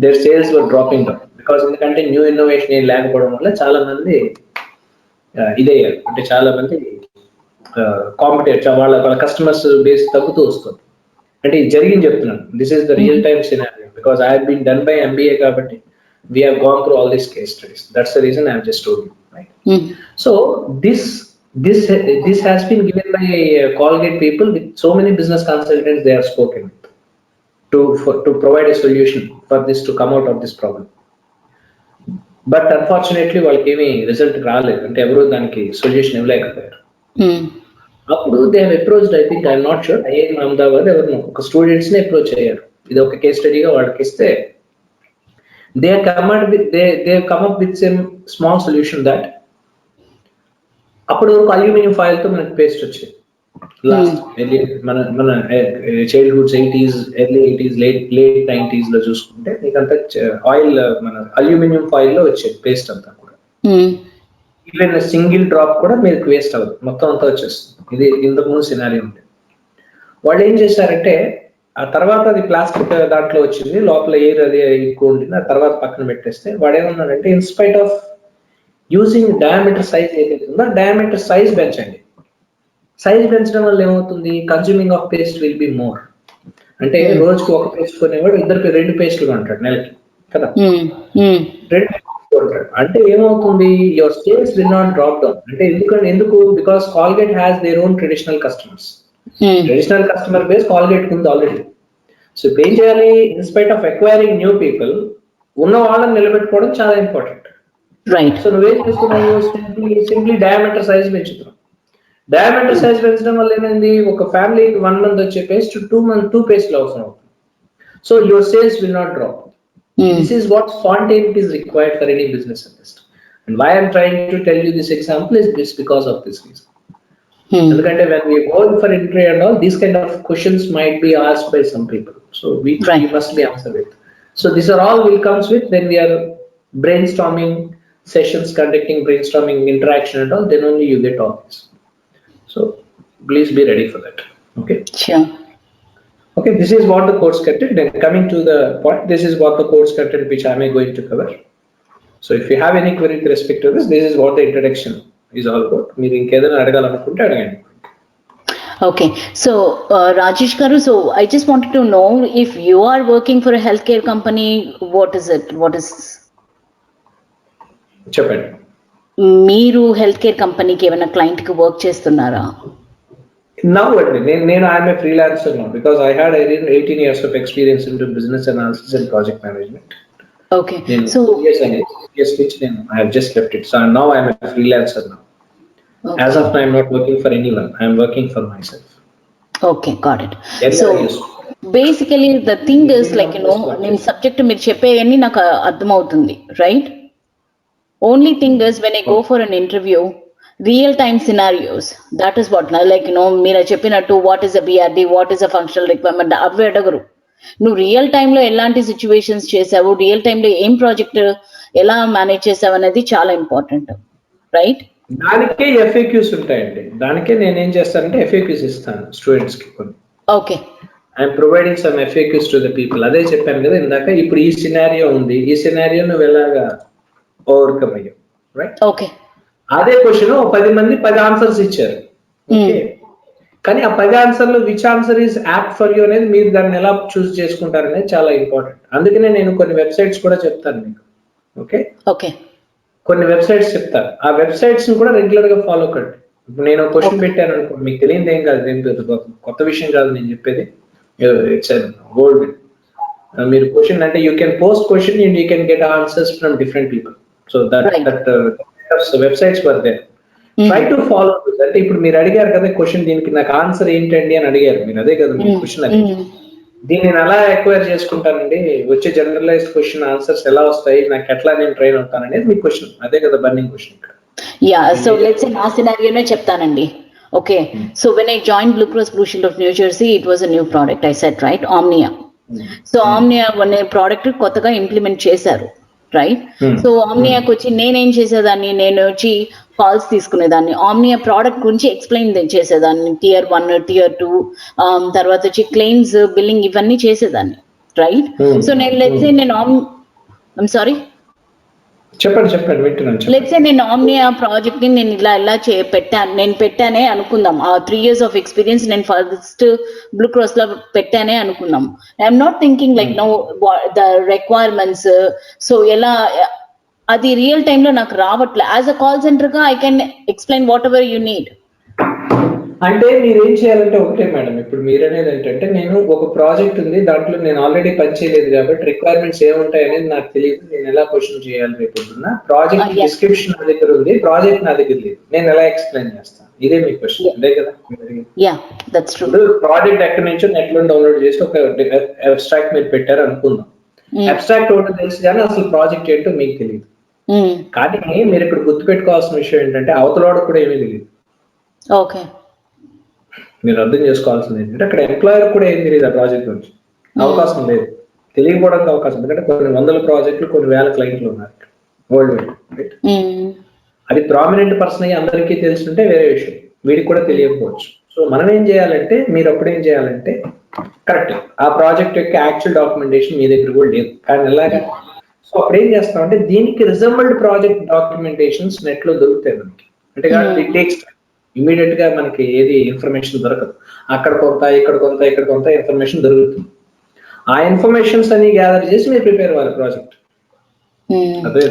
Their sales were dropping down because ఎందుకంటే న్యూ ఇన్నోవేషన్ ఏం లేకపోవడం వల్ల చాలా మంది ఇదయ్యారు. అంటే చాలా మంది కాంపిటేటర్ వాళ్ళ కస్టమర్స్ బేస్ తగ్గుతూ వస్తుంది. అంటే ఇది జరిగింది చెప్తున్నాను. This is the real time scenario because I have been done by MBA కాబట్టి we have gone through all these case studies. That's the reason I have just told you, right? So this has been given by Colgate people with so many business consultants they have spoken with to provide a solution for this to come out of this problem. But unfortunately వాళ్ళకి ఏమీ result రాలేదు, అంటే ఎవరు దానికి solution ఇవ్వలేకపోయారు. అప్పుడు they have approached, I think I'm not sure, IIM Ahmedabad ఎవరినో ఒక students ని అప్రోచ్ అయ్యారు. ఇది ఒక కేస్ స్టడీగా వాళ్ళకి ఇస్తే they have come up with some small solution that అప్పుడు వరకు అల్యూమినియం ఫాయిల్ తో మనకి పేస్ట్ వచ్చేది. లాస్ట్ మన చైల్డ్హుడ్స్ 80s, early 80s, late 90s లో చూసుకుంటే మీకంతా ఆయిల్ మన అల్యూమినియం ఫాయిల్ లో వచ్చేది పేస్ట్ అంతా కూడా. ఈవెన్ సింగిల్ డ్రాప్ కూడా మీకు వేస్ట్ అవ్వదు, మొత్తం అంతా వచ్చేస్తుంది. ఇది ఇంతకు ముందు సినారియో ఉంది. వాళ్ళు ఏం చేశారంటే ఆ తర్వాత అది ప్లాస్టిక్ దాంట్లో వచ్చింది, లోపల ఎయిర్ అది ఎక్కువ ఉంటుంది, ఆ తర్వాత పక్కన పెట్టేస్తే వాడు ఏమన్నాడంటే inspite of using diameter size ఏదైతే ఉందో డయామీటర్ సైజ్ పెంచండి. సైజ్ పెంచడం వల్ల ఏమవుతుంది, consuming of paste will be more. అంటే రోజుకి ఒక పేస్ట్ కొనేవాడు ఇద్దరికి 2 పేస్టులు అంటాడు నెలకి కదా, 2 అంటే ఏమవుతుంది, your sales will not drop down. అంటే ఎందుకు because Colgate has their own traditional customers. Traditional customer base Colgate ఉంది ఆల్రెడీ. సో ఇప్పుడు ఏం చేయాలి, in spite of acquiring new people ఉన్న వాళ్ళని నిలబెట్టుకోవడం చాలా ఇంపార్టెంట్. సో నువ్వేం చేస్తున్నావు, సింప్లీ డయామీటర్ సైజ్ పెంచుతున్నావు. డయామీటర్ సైజ్ పెంచడం వల్ల ఏమైంది, ఒక ఫ్యామిలీకి 1 month వచ్చే పేస్ట్ 2 పేస్ట్లు అవసరం అవుతుంది. So your sales will not drop. This is what spontaneity is required for any business analyst. And why I'm trying to tell you this example is just because of this reason. When we go for interview and all, these kind of questions might be asked by some people. So we must be answered with. So these are all will comes with when we are brainstorming sessions, conducting brainstorming interaction and all, then only you get all this. So please be ready for that. Okay. Sure. Okay, this is what the course content. Then coming to the point, this is what the course content which I am going to cover. So if you have any query with respect to this is what the introduction is all about. మీరు ఇంకేదైనా అడగాలనుకుంటే అడగండి. Okay, so Rajesh Garu, so I just wanted to know if you are working for a healthcare company, what is it? What is? చెప్పండి. మీరు health care కంపెనీకి ఏమైనా client కి work చేస్తున్నారా? Now I'm a freelancer now because I had 18 years of experience into business analysis and project management. Okay. So yes, which then I have just left it. So now I'm a freelancer now. Okay. As of now, I'm not working for anyone. I'm working for myself. Okay, got it. So basically the thing is like, నేను subject మీరు చెప్పేవన్నీ నాకు అర్థమవుతుంది, right? Only thing is when I go for an interview, real time scenarios, that is what, like మీరు చెప్పినట్టు what is a BRD, what is a functional requirement, అవి అడగరు. నువ్వు రియల్ టైంలో ఎలాంటి సిచ్యువేషన్స్ చేసావు, రియల్ టైంలో ఏం ప్రాజెక్ట్ ఎలా మేనేజ్ చేసావు అనేది చాలా ఇంపార్టెంట్, రైట్? దానికే ఎఫ్ఏక్యూస్ ఉంటాయండి. దానికే నేను ఏం చేస్తానంటే ఎఫ్ఏక్యూస్ ఇస్తాను స్టూడెంట్స్ కి కొన్ని. Okay, I'm providing some FAQs to the people. అదే చెప్పాను కదా ఇందాక, ఇప్పుడు ఈ సినారియో ఉంది, ఈ సినారియో నువ్వు ఎలాగా ఓవర్కమ్ అయ్యావు, రైట్? ఓకే. అదే క్వశ్చన్ 10 మంది 10 ఆన్సర్స్ ఇచ్చారు, ఓకే, కానీ ఆ 10 ఆన్సర్లు which answer is apt for you అనేది మీరు దాన్ని ఎలా చూస్ చేసుకుంటారు అనేది చాలా ఇంపార్టెంట్. అందుకనే నేను కొన్ని వెబ్సైట్స్ కూడా చెప్తాను మీకు, ఓకే? ఓకే, కొన్ని వెబ్సైట్స్ చెప్తాను. ఆ వెబ్సైట్స్ ని కూడా రెగ్యులర్ గా ఫాలో కండి. ఇప్పుడు నేను క్వశ్చన్ పెట్టాను అనుకో, మీకు తెలియదు ఏం కాదు, ఏం కొత్త విషయం కాదు నేను చెప్పేది, ఇట్స్ గోల్డ్. మీరు క్వశ్చన్ అంటే you can post question and you can get answers from different people. So that websites were there. Try to follow. అంటే ఇప్పుడు మీరు అడిగారు కదా క్వశ్చన్, దీనికి నాకు ఆన్సర్ ఏంటండి అని అడిగారు మీరు, అదే కదా మీ క్వశ్చన్. అది దీన్ని నేను ఎలా ఎక్వైర్ చేసుకుంటానండి, వచ్చే జనరలైజ్డ్ క్వశ్చన్ ఆన్సర్స్ ఎలా వస్తాయి, నాకు ఎట్లా నేను ట్రైన్ అవుతాను అనేది మీ క్వశ్చన్. అదే కదా బర్నింగ్ క్వశ్చన్ ఇక్కడ. యా, సో లెట్స్ సే నా సినారియోనే చెప్తానండి. Okay, so when I join Blue Cross Blue Shield of New Jersey, it was a new product, I said right, Omnia. So Omnia అనే product కొత్తగా implement చేశారు, right? So ఆమ్నియాకి వచ్చి నేనేం చేసేదాన్ని, నేను వచ్చి కాల్స్ తీసుకునేదాన్ని, ఆమ్నియా ప్రోడక్ట్ గురించి ఎక్స్ప్లెయిన్ చేసేదాన్ని, tier 1 tier 2 తర్వాత వచ్చి క్లెయిమ్స్ బిల్లింగ్ ఇవన్నీ చేసేదాన్ని, రైట్? సో నేను లెట్స్ సే నేను ఐమ్ సారీ చెప్పండి వింటున్నాను. లెట్స్ సే నేను ఆమ్నియా ప్రాజెక్ట్ ని నేను ఇలా పెట్టానే అనుకుందాం. ఆ 3 years ఆఫ్ ఎక్స్పీరియన్స్ నేను ఫస్ట్ బ్లూ క్రాస్ లో పెట్టానే అనుకుందాం. I'm not thinking like know the requirements. So ఎలా అది రియల్ టైమ్ లో నాకు రావట్లే. యాజ్ అ కాల్ సెంటర్ గా I can explain what ever you need. అంటే మీరు ఏం చేయాలంటే ఒకటే మేడం, ఇప్పుడు మీరు అనేది ఏంటంటే నేను ఒక ప్రాజెక్ట్ ఉంది, దాంట్లో నేను ఆల్రెడీ పని చేయలేదు కాబట్టి రిక్వైర్మెంట్స్ ఏముంటాయి అనేది నాకు తెలియదు, నేను ఎలా క్వశ్చన్ చేయాలి రేపు ప్రాజెక్ట్ డిస్క్రిప్షన్ నా దగ్గర ఉంది, ప్రాజెక్ట్ నా దగ్గర లేదు, నేను ఎలా ఎక్స్ప్లెయిన్ చేస్తాను, ఇదే మీ క్వశ్చన్, అదే కదా? ప్రాజెక్ట్ ఎక్కడి నుంచో నెట్ లో డౌన్లోడ్ చేసి ఒక అబ్స్ట్రాక్ట్ మీరు పెట్టారు అనుకుందాం. అబ్స్ట్రాక్ట్ ఒకటి తెలుసు కానీ అసలు ప్రాజెక్ట్ ఏంటో మీకు తెలియదు. కానీ మీరు ఇక్కడ గుర్తుపెట్టుకోవాల్సిన విషయం ఏంటంటే అవతలవాడు కూడా ఏమీ తెలియదు. ఓకే, మీరు అర్థం చేసుకోవాల్సింది ఏంటంటే అక్కడ ఎంప్లాయర్ కూడా ఏం తెలియదు ఆ ప్రాజెక్ట్ గురించి, అవకాశం లేదు, తెలియకపోవడానికి అవకాశం. ఎందుకంటే కొన్ని వందల ప్రాజెక్టులు, కొన్ని వేల క్లయింట్లు ఉన్నారు వరల్డ్ వైడ్, రైట్? అది ప్రామినెంట్ పర్సన్ అయ్యి అందరికీ తెలుసుంటే వేరే విషయం. వీడికి కూడా తెలియకపోవచ్చు. సో మనం ఏం చేయాలంటే, మీరు అప్పుడు ఏం చేయాలంటే, కరెక్ట్ ఆ ప్రాజెక్ట్ యొక్క యాక్చువల్ డాక్యుమెంటేషన్ మీ దగ్గర కూడా లేదు, కానీ ఎలాగా? సో అప్పుడు ఏం చేస్తామంటే, దీనికి రిజల్ట్ ప్రాజెక్ట్ డాక్యుమెంటేషన్స్ నెట్ లో దొరుకుతాయి మనకి. అంటే ఇట్ టేక్స్ ఇమీడియట్ గా మనకి ఏది ఇన్ఫర్మేషన్ దొరకదు. అక్కడ కొంత ఇక్కడ కొంత ఇక్కడ కొంత ఇన్ఫర్మేషన్ దొరుకుతుంది. ఆ ఇన్ఫర్మేషన్స్ అన్ని గ్యాదర్ చేసి మీరు ప్రిపేర్ అవ్వాలి ప్రాజెక్ట్. అదే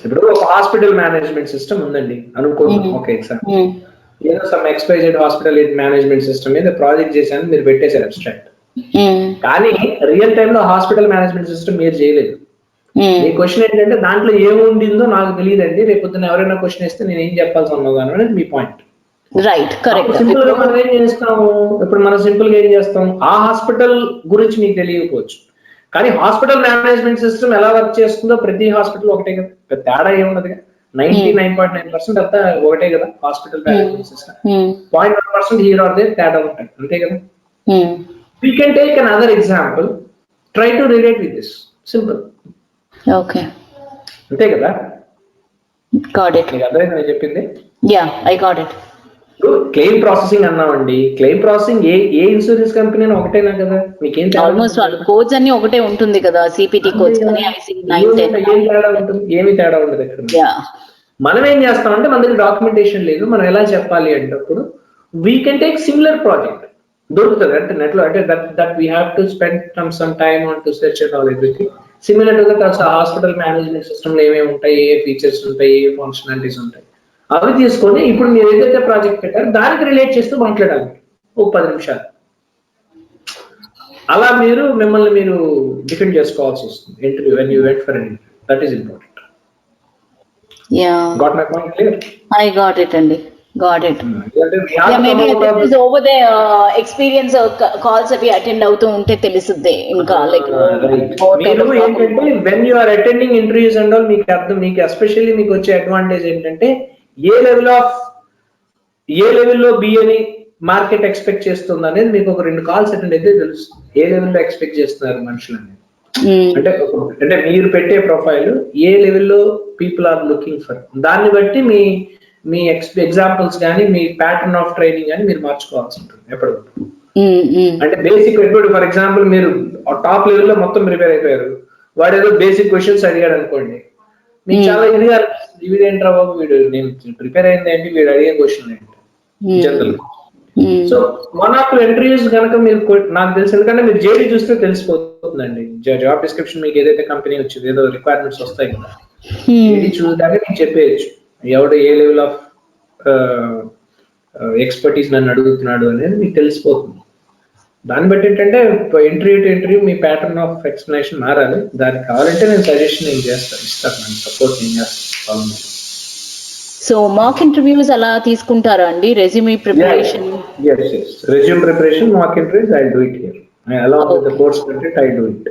ఇప్పుడు ఒక హాస్పిటల్ మేనేజ్మెంట్ సిస్టమ్ ఉందండి అనుకుందాం. ఓకే సార్, ఏదో సమ్ ఎక్స్పైజెడ్ హాస్పిటల్ మేనేజ్మెంట్ సిస్టమ్ మీద ప్రాజెక్ట్ చేశాను, మీరు పెట్టేశారు అబ్స్ట్రాక్ట్. కానీ రియల్ టైమ్ లో హాస్పిటల్ మేనేజ్మెంట్ సిస్టమ్ మీరు చేయలేదు. మీ క్వశ్చన్ ఏంటంటే, దాంట్లో ఏముండిందో నాకు తెలియదండి, రేపు పొద్దున్న ఎవరైనా క్వశ్చన్ ఇస్తే నేను ఏం చెప్పాల్సి ఉన్నాను అనేది మీ పాయింట్. Right, correct. సింపుల్ గా మనం ఏం చేస్తాము, ఇప్పుడు మనం సింపుల్ గా ఏం చేస్తాం, ఆ హాస్పిటల్ గురించి మీకు తెలియకపోవచ్చు, కానీ హాస్పిటల్ మేనేజ్మెంట్ సిస్టమ్ ఎలా వర్క్ చేస్తుందో ప్రతి హాస్పిటల్ ఒకటే కదా, తేడా ఏమున్నది? 99.9% అంతా ఒకటే కదా హాస్పిటల్ మేనేజ్మెంట్ సిస్టమ్. 0.1% హీరో అదే తేడా ఉంటాయి, అంతే కదా. We can take another example. Try to relate with this. Simple. Okay. అంతే కదా. Got it. మీకు అర్థమైంది నేను చెప్పింది? Yeah, I got it. Claim processing అన్నామండి. క్లెయిమ్ ప్రాసెసింగ్ ఏ ఇన్సూరెన్స్ కంపెనీ ఒకటేనా కదా, మీకేం ఆల్మోస్ట్ వాళ్ళ కోడ్స్ అన్ని ఒకటే ఉంటుంది కదా, సిపిటి కోడ్స్ కానీ ఐసి 9 10. ఏం తేడా ఉంటుంది? ఏమి తేడా ఉండదు ఇక్కడ. మనం ఏం చేస్తామంటే, మన దగ్గర డాక్యుమెంటేషన్ లేదు, మనం ఎలా చెప్పాలి అంటప్పుడు we can take similar project దొరుకుతుంది అంటే నెట్ లో. అంటే that we have to spend some time on to search and all everything. Similar to that hospital management system లో ఏమేమి ఉంటాయి, ఏ ఫీచర్స్ ఉంటాయి, ఏ ఫంక్షనాలిటీస్ ఉంటాయి, అవి తీసుకొని ఇప్పుడు మీరు ఏదైతే ప్రాజెక్ట్ పెట్టారో దానికి రిలేట్ చేస్తూ మాట్లాడాలి ఒక 10 నిమిషాలు. అలా మీరు మిమ్మల్ని మీరు డిఫెండ్ చేసుకోవాల్సి వస్తుంది interview, when you went for N interview. That is important. Got my point clear? I got it అండి. Got it. Yeah, maybe this is over the experience calls అవి అటెండ్ అవుతూ ఉంటే తెలుస్తుంది ఇంకా. లైక్ మీరు ఏంటంటే, when you are attending interviews and all, మీకు especially మీకు వచ్చే అడ్వాంటేజ్ ఏంటంటే, ఏ లెవెల్లో బిఏని మార్కెట్ ఎక్స్పెక్ట్ చేస్తుంది అనేది మీకు ఒక 2 కాల్స్ అటెండ్ అయితే తెలుస్తుంది. ఏ లెవెల్లో ఎక్స్పెక్ట్ చేస్తున్నారు మనుషులు అనేది. అంటే మీరు పెట్టే ప్రొఫైల్ ఏ లెవెల్లో పీపుల్ ఆర్ లుకింగ్ ఫర్, దాన్ని బట్టి మీ ఎగ్జాంపుల్స్ కానీ మీ ప్యాటర్న్ ఆఫ్ ట్రైనింగ్ కానీ మీరు మార్చుకోవాల్సి ఉంటుంది ఎప్పుడు. అంటే బేసిక్ ఇప్పుడు ఫర్ ఎగ్జాంపుల్ మీరు టాప్ లెవెల్లో మొత్తం ప్రిపేర్ అయిపోయారు, వాడు ఏదో బేసిక్ క్వశ్చన్స్ అడిగాడు అనుకోండి, మీకు చాలా ఇదిగా ఇదేంట్రా బాబు, వీడు నేను ప్రిపేర్ అయింది ఏంటి, వీడు అడిగే క్వశ్చన్ ఏంటి general. So one of interviews కనుక మీరు, నాకు తెలిసి ఎందుకంటే మీరు జేడీ చూస్తే తెలిసిపోతుందండి, జాబ్ డిస్క్రిప్షన్ మీకు ఏదైతే కంపెనీ వచ్చింది, ఏదో రిక్వైర్మెంట్స్ వస్తాయి కదా, జేడీ చూడడానికి మీకు చెప్పేయచ్చు ఎవడు ఏ లెవెల్ ఆఫ్ ఎక్స్పర్టీస్ నన్ను అడుగుతున్నాడు అనేది మీకు తెలిసిపోతుంది. దాన్ని బట్టి ఏంటంటే interview to interview me pattern of explanation మారాలి. దానికి కావాలంటే నేను సజెషన్ ఇస్తాను, నేను సపోర్ట్ చేస్తాను. సో మాక్ ఇంటర్వ్యూస్ అలా తీసుకుంటారా అండి? Resume preparation? yes resume preparation, mock interviews I do it here along with the course content. I do it.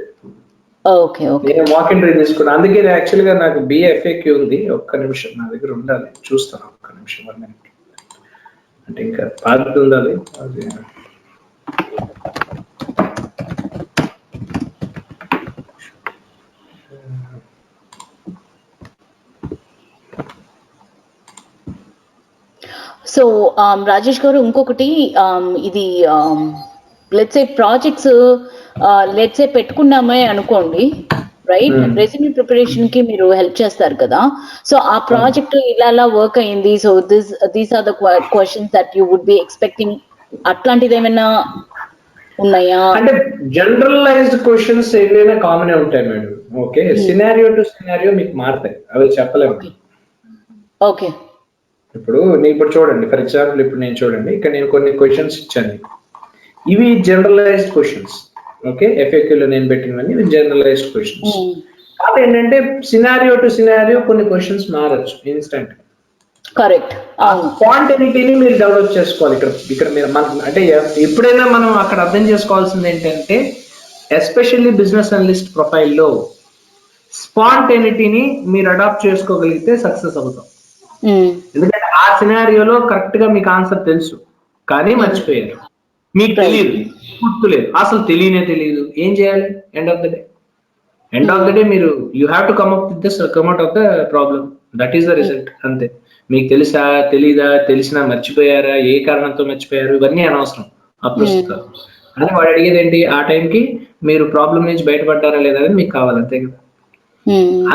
Okay. నేను మాక్ ఇంటర్వ్యూ తీసుకున్నాను, అందుకే యాక్చువల్ గా నాకు బిఎఫ్ఏక్యూ ఉంది. ఒక్క నిమిషం నా దగ్గర ఉండాలి, చూస్తాను ఒక్క నిమిషం. 1 minute. అంటే ఇంకా పాత ఉండాలి అది. సో రాజేష్ గారు, ఇంకొకటి ఇది let's say projects let's say పెట్టుకున్నామే అనుకోండి, రైట్? రెజ్యూమ్ ప్రిపరేషన్ కి మీరు హెల్ప్ చేస్తారు కదా, సో ఆ ప్రాజెక్ట్ ఇలా వర్క్ అయింది, so these are the questions that you would be expecting, అట్లాంటిది ఏమైనా ఉన్నాయా? అంటే జనరలైజ్డ్ క్వశ్చన్స్ ఏవైనా కామన్ ఉంటాయి madam. Okay, scenario to scenario మీకు మారుతాయి, అవి చెప్పలేము. ఓకే, ఇప్పుడు చూడండి, ఫర్ ఎగ్జాంపుల్ ఇప్పుడు నేను చూడండి, ఇక్కడ నేను కొన్ని క్వశ్చన్స్ ఇచ్చాను, ఇవి జనరలైజ్డ్ క్వశ్చన్స్. ఓకే, ఎఫ్ఏక్యూలో నేను పెట్టినవన్నీ ఇవి జనరలైజ్డ్ క్వశ్చన్స్. కాబట్టి ఏంటంటే సినారియో టు సినారియో కొన్ని క్వశ్చన్స్ మారచ్చు ఇన్స్టెంట్. కరెక్ట్. స్పాంటేనిటీని మీరు డెవలప్ చేసుకోవాలి. ఇక్కడ మీరు అంటే ఎప్పుడైనా మనం అక్కడ అర్థం చేసుకోవాల్సింది ఏంటంటే, ఎస్పెషల్లీ బిజినెస్ అనలిస్ట్ ప్రొఫైల్లో స్పాంటేనిటీని మీరు అడాప్ట్ చేసుకోగలిగితే సక్సెస్ అవుతాం. ఎందుకంటే ఆ సినారియోలో కరెక్ట్ గా మీకు ఆన్సర్ తెలుసు, కానీ మర్చిపోయారు, మీకు తెలియదు, గుర్తులేదు, అసలు తెలియదు, ఏం చేయాలి end of the day? End of the day మీరు you have to come out of the problem. That is the result. అంతే. మీకు తెలుసా, తెలీదా, తెలిసినా, మర్చిపోయారా, ఏ కారణంతో మర్చిపోయారు, ఇవన్నీ అనవసరం అప్రస్తుతం. అని వాడు అడిగేది ఏంటి, ఆ టైంకి మీరు ప్రాబ్లం నుంచి బయటపడ్డారా లేదా అని మీకు కావాలి, అంతే కదా.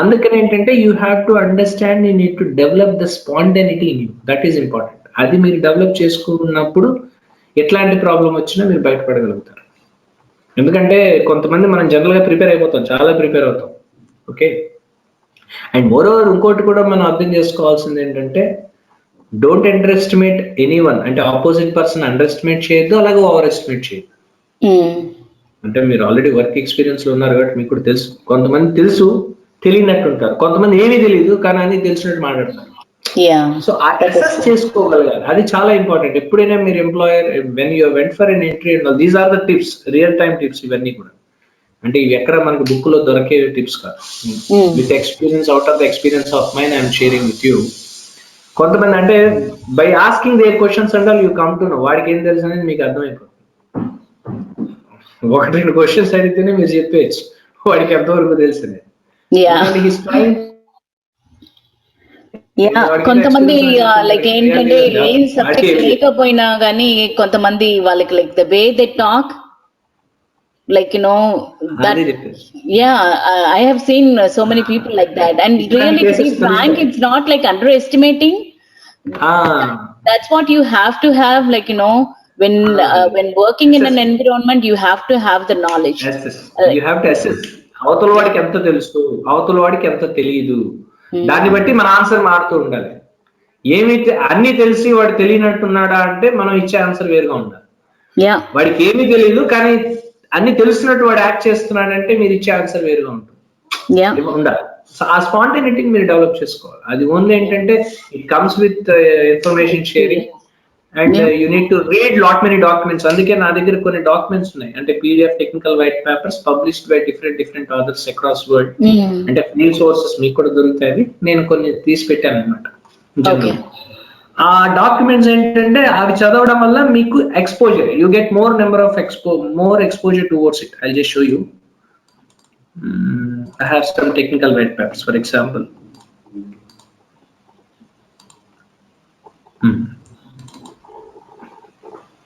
అందుకని ఏంటంటే you have to understand, you need to develop the spontaneity in you. That is important. అది మీరు డెవలప్ చేసుకున్నప్పుడు ఎట్లాంటి ప్రాబ్లం వచ్చినా మీరు బయటపడగలుగుతారు. ఎందుకంటే కొంతమంది మనం జనరల్ గా ప్రిపేర్ అయిపోతాం, చాలా ప్రిపేర్ అవుతాం. ఓకే. అండ్ మోర్ ఓవర్ ఇంకోటి కూడా మనం అర్థం చేసుకోవాల్సింది ఏంటంటే, don't under estimate any one. అంటే ఆపోజిట్ పర్సన్ అండర్ ఎస్టిమేట్ చేయొద్దు, అలాగే ఓవర్ ఎస్టిమేట్ చేయొద్దు. అంటే మీరు ఆల్రెడీ వర్క్ ఎక్స్పీరియన్స్ లో ఉన్నారు కాబట్టి మీకు కూడా తెలుసు. కొంతమంది తెలుసు తెలియనట్టు ఉంటారు, కొంతమంది ఏమీ తెలియదు కానీ అన్ని తెలిసినట్టు మాట్లాడతారు. సో ఆ అసెస్ చేసుకోగలగాలి, అది చాలా ఇంపార్టెంట్. ఎప్పుడైనా మీరు employer when you went for an entry and these are the tips, real time tips ఇవన్నీ కూడా. అంటే ఇవి ఎక్కడ మనకి బుక్ లో దొరికే టిప్స్ కాదు. With experience, out of the experience of mine I'm sharing with you. కొంతమంది అంటే బై ఆస్కింగ్ దేర్ క్వశ్చన్స్ అంటే యూ కమ్ టు నో వాడికి ఏం తెలుసు అనేది మీకు అర్థమైపోతుంది. ఒకటి రెండు క్వశ్చన్స్ అడిగితేనే మీరు చెప్పేయచ్చు వాడికి ఎంతవరకు తెలిసింది. కొంతమంది లైక్ ఏంటంటే ఏం సబ్జెక్ట్ లేకపోయినా కానీ కొంతమంది వాళ్ళకి like the way they talk, like you know that, yeah, I have seen so many people like that. And really, to be frank, it's not like underestimating. That's what you have to have, like you know, when working in an environment, you have to have the knowledge. You have to assess. అవతల వాడికి ఎంత తెలుసు, అవతల వాడికి ఎంత తెలియదు, దాన్ని బట్టి మన ఆన్సర్ మారుతూ ఉండాలి. ఏమి అన్ని తెలిసి వాడు తెలియనట్టున్నాడా అంటే మనం ఇచ్చే ఆన్సర్ వేరుగా ఉండాలి. వాడికి ఏమీ తెలియదు కానీ అన్ని తెలిసినట్టు వాడు యాక్ట్ చేస్తున్నాడంటే మీరు ఇచ్చే ఆన్సర్ వేరుగా ఉంటుంది. ఉండాలి. ఆ స్పాంటనిటీని మీరు డెవలప్ చేసుకోవాలి. అది ఓన్లీ ఏంటంటే it comes with information sharing and you need to read lot many documents. అందుకే నా దగ్గర కొన్ని డాక్యుమెంట్స్ ఉన్నాయి, అంటే PDF technical white papers published by different authors across world. అంటే ఫ్రీ సోర్సెస్ మీకు కూడా దొరుకుతాయి. నేను కొన్ని తీసి పెట్టాను అనమాట. ఆ డాక్యుమెంట్స్ ఏంటంటే అవి చదవడం వల్ల మీకు exposure, you get more exposure towards it. I'll just show you. I have some technical white papers, for example.